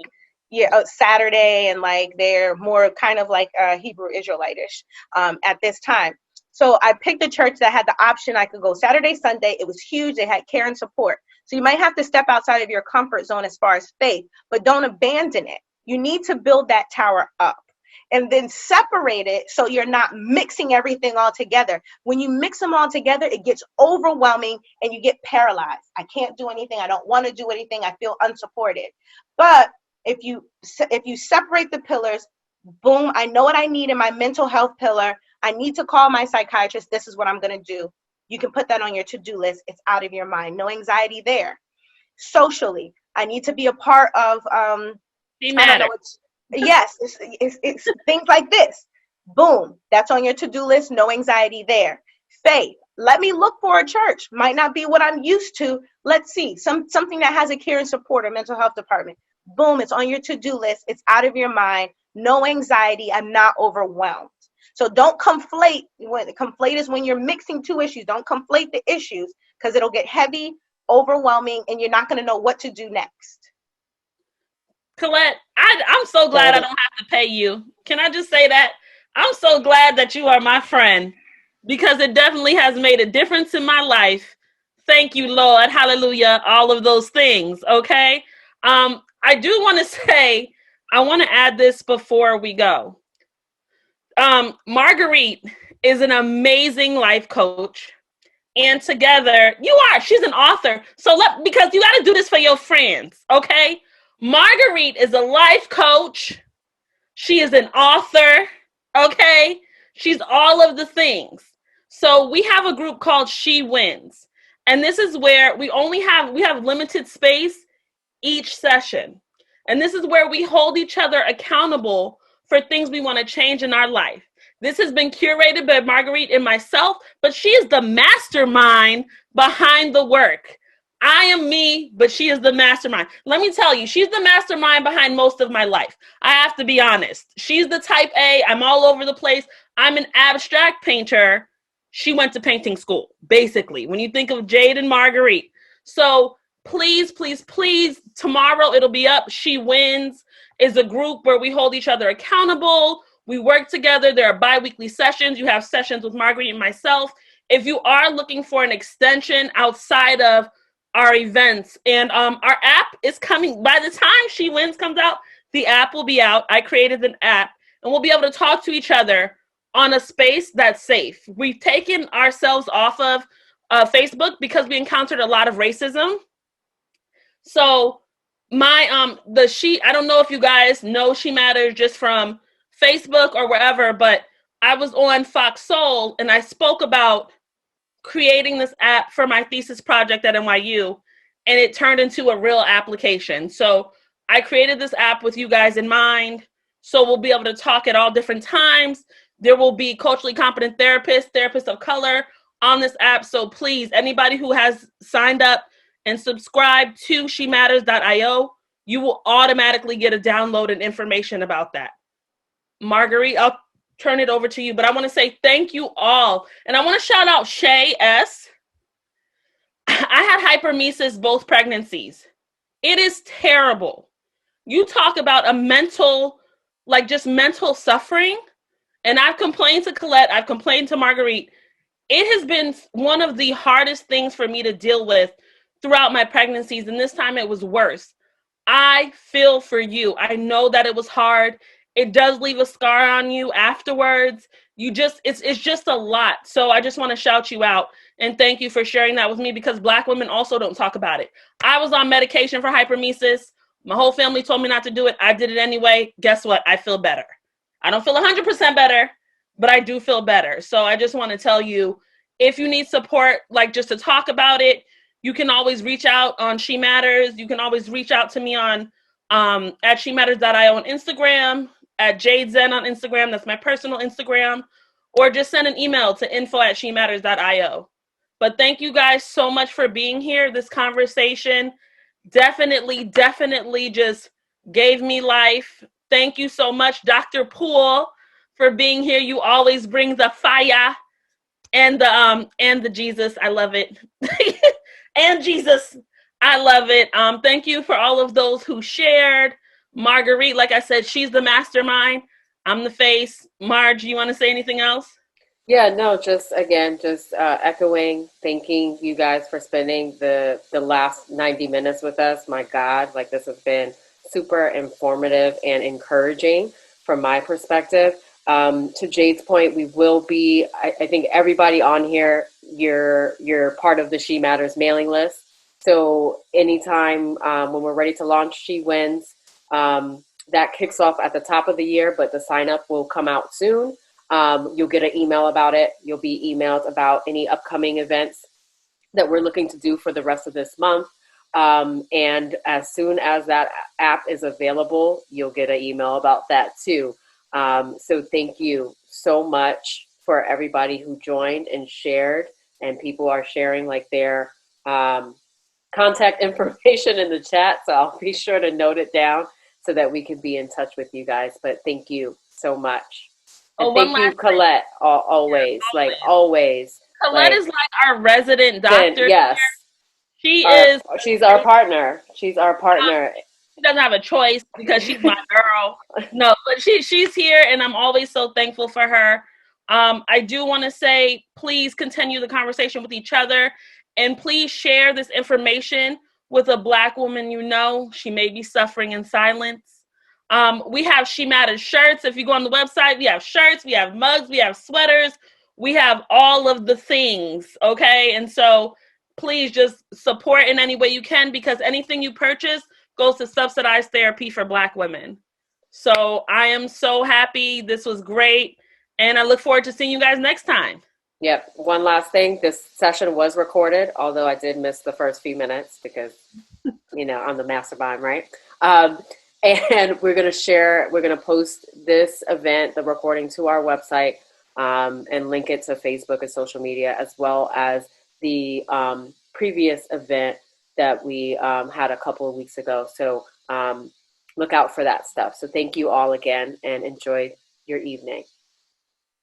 Saturday, and like they're more kind of like Hebrew Israelitish at this time. So I picked a church that had the option. I could go Saturday, Sunday. It was huge. They had care and support. So you might have to step outside of your comfort zone as far as faith, but don't abandon it. You need to build that tower up and then separate it so you're not mixing everything all together. When you mix them all together, it gets overwhelming and you get paralyzed. I can't do anything. I don't want to do anything. I feel unsupported. But if you separate the pillars, boom, I know what I need in my mental health pillar. I need to call my psychiatrist. This is what I'm going to do. You can put that on your to-do list. It's out of your mind. No anxiety there. Socially, I need to be a part of, it's things like this. Boom, that's on your to-do list. No anxiety there. Faith, let me look for a church. Might not be what I'm used to. Let's see, something that has a care and support or mental health department. Boom, it's on your to-do list. It's out of your mind. No anxiety. I'm not overwhelmed. So don't conflate. Conflate is when you're mixing two issues. Don't conflate the issues, because it'll get heavy, overwhelming, and you're not going to know what to do next. Colette, I'm so glad I don't have to pay you. Can I just say that? I'm so glad that you are my friend, because it definitely has made a difference in my life. Thank you, Lord. Hallelujah. All of those things. Okay. I do want to say, I want to add this before we go. Marguerite is an amazing life coach, and together she's an author. So because you got to do this for your friends. Okay. Marguerite is a life coach. She is an author. Okay. She's all of the things. So we have a group called She Wins. And this is where we have limited space each session. And this is where we hold each other accountable for things we want to change in our life. This has been curated by Marguerite and myself, but she is the mastermind behind the work. I am me, but she is the mastermind. Let me tell you, she's the mastermind behind most of my life. I have to be honest. She's the type A. I'm all over the place. I'm an abstract painter. She went to painting school, basically, when you think of Jade and Marguerite. So please, please, please, tomorrow it'll be up. She Wins is a group where we hold each other accountable. We work together. There are bi-weekly sessions. You have sessions with Marguerite and myself. If you are looking for an extension outside of our events, and our app is coming. By the time She Wins comes out, the app will be out. I created an app, and we'll be able to talk to each other on a space that's safe. We've taken ourselves off of Facebook because we encountered a lot of racism. So my I don't know if you guys know She Matters just from Facebook or wherever, but I was on Fox Soul and I spoke about creating this app for my thesis project at NYU, and it turned into a real application. So I created this app with you guys in mind. So we'll be able to talk at all different times. There will be culturally competent therapists of color on this app. So please, anybody who has signed up and subscribed to shematters.io, you will automatically get a download and information about that. Marguerite, I'll turn it over to you, but I want to say thank you all. And I want to shout out Shay S. I had hypermesis both pregnancies. It is terrible. You talk about a mental, like just mental suffering. And I've complained to Colette, I've complained to Marguerite. It has been one of the hardest things for me to deal with throughout my pregnancies. And this time it was worse. I feel for you. I know that it was hard. It does leave a scar on you afterwards. It's just a lot. So I just want to shout you out and thank you for sharing that with me, because Black women also don't talk about it. I was on medication for hypermesis. My whole family told me not to do it. I did it anyway. Guess what? I feel better. I don't feel 100% better, but I do feel better. So I just want to tell you, if you need support, like just to talk about it, you can always reach out on She Matters. You can always reach out to me on at shematters.io on Instagram, at JadeZen on Instagram. That's my personal Instagram. Or just send an email to info@shematters.io. But thank you guys so much for being here. This conversation definitely just gave me life. Thank you so much, Dr. Poole, for being here. You always bring the fire and the Jesus. I love it. And Jesus, I love it. Thank you for all of those who shared. Marguerite, like I said, she's the mastermind. I'm the face. Marge, you want to say anything else? Yeah, no, just echoing, thanking you guys for spending the last 90 minutes with us. My God, like this has been super informative and encouraging from my perspective. To Jade's point, we will be, I think everybody on here, you're part of the She Matters mailing list. So anytime when we're ready to launch She Wins, that kicks off at the top of the year, but the sign up will come out soon. You'll get an email about it. You'll be emailed about any upcoming events that we're looking to do for the rest of this month. And as soon as that app is available, you'll get an email about that too. So thank you so much for everybody who joined and shared, and people are sharing like their contact information in the chat. So I'll be sure to note it down so that we can be in touch with you guys. But thank you so much. And thank you, Colette, always, like always. Colette is like our resident doctor. Yes. She's our partner. She's our partner. She doesn't have a choice because she's my girl. No, but she's here, and I'm always so thankful for her. I do want to say, please continue the conversation with each other, and please share this information with a Black woman you know. She may be suffering in silence. We have She Matters shirts. If you go on the website, we have shirts, we have mugs, we have sweaters, we have all of the things, okay? And so please just support in any way you can, because anything you purchase goes to subsidized therapy for Black women. So I am so happy. This was great. And I look forward to seeing you guys next time. Yep. One last thing. This session was recorded, although I did miss the first few minutes because, I'm the mastermind, right? And we're going to post this event, the recording, to our website and link it to Facebook and social media, as well as the previous event that we had a couple of weeks ago. So look out for that stuff. So thank you all again, and enjoy your evening.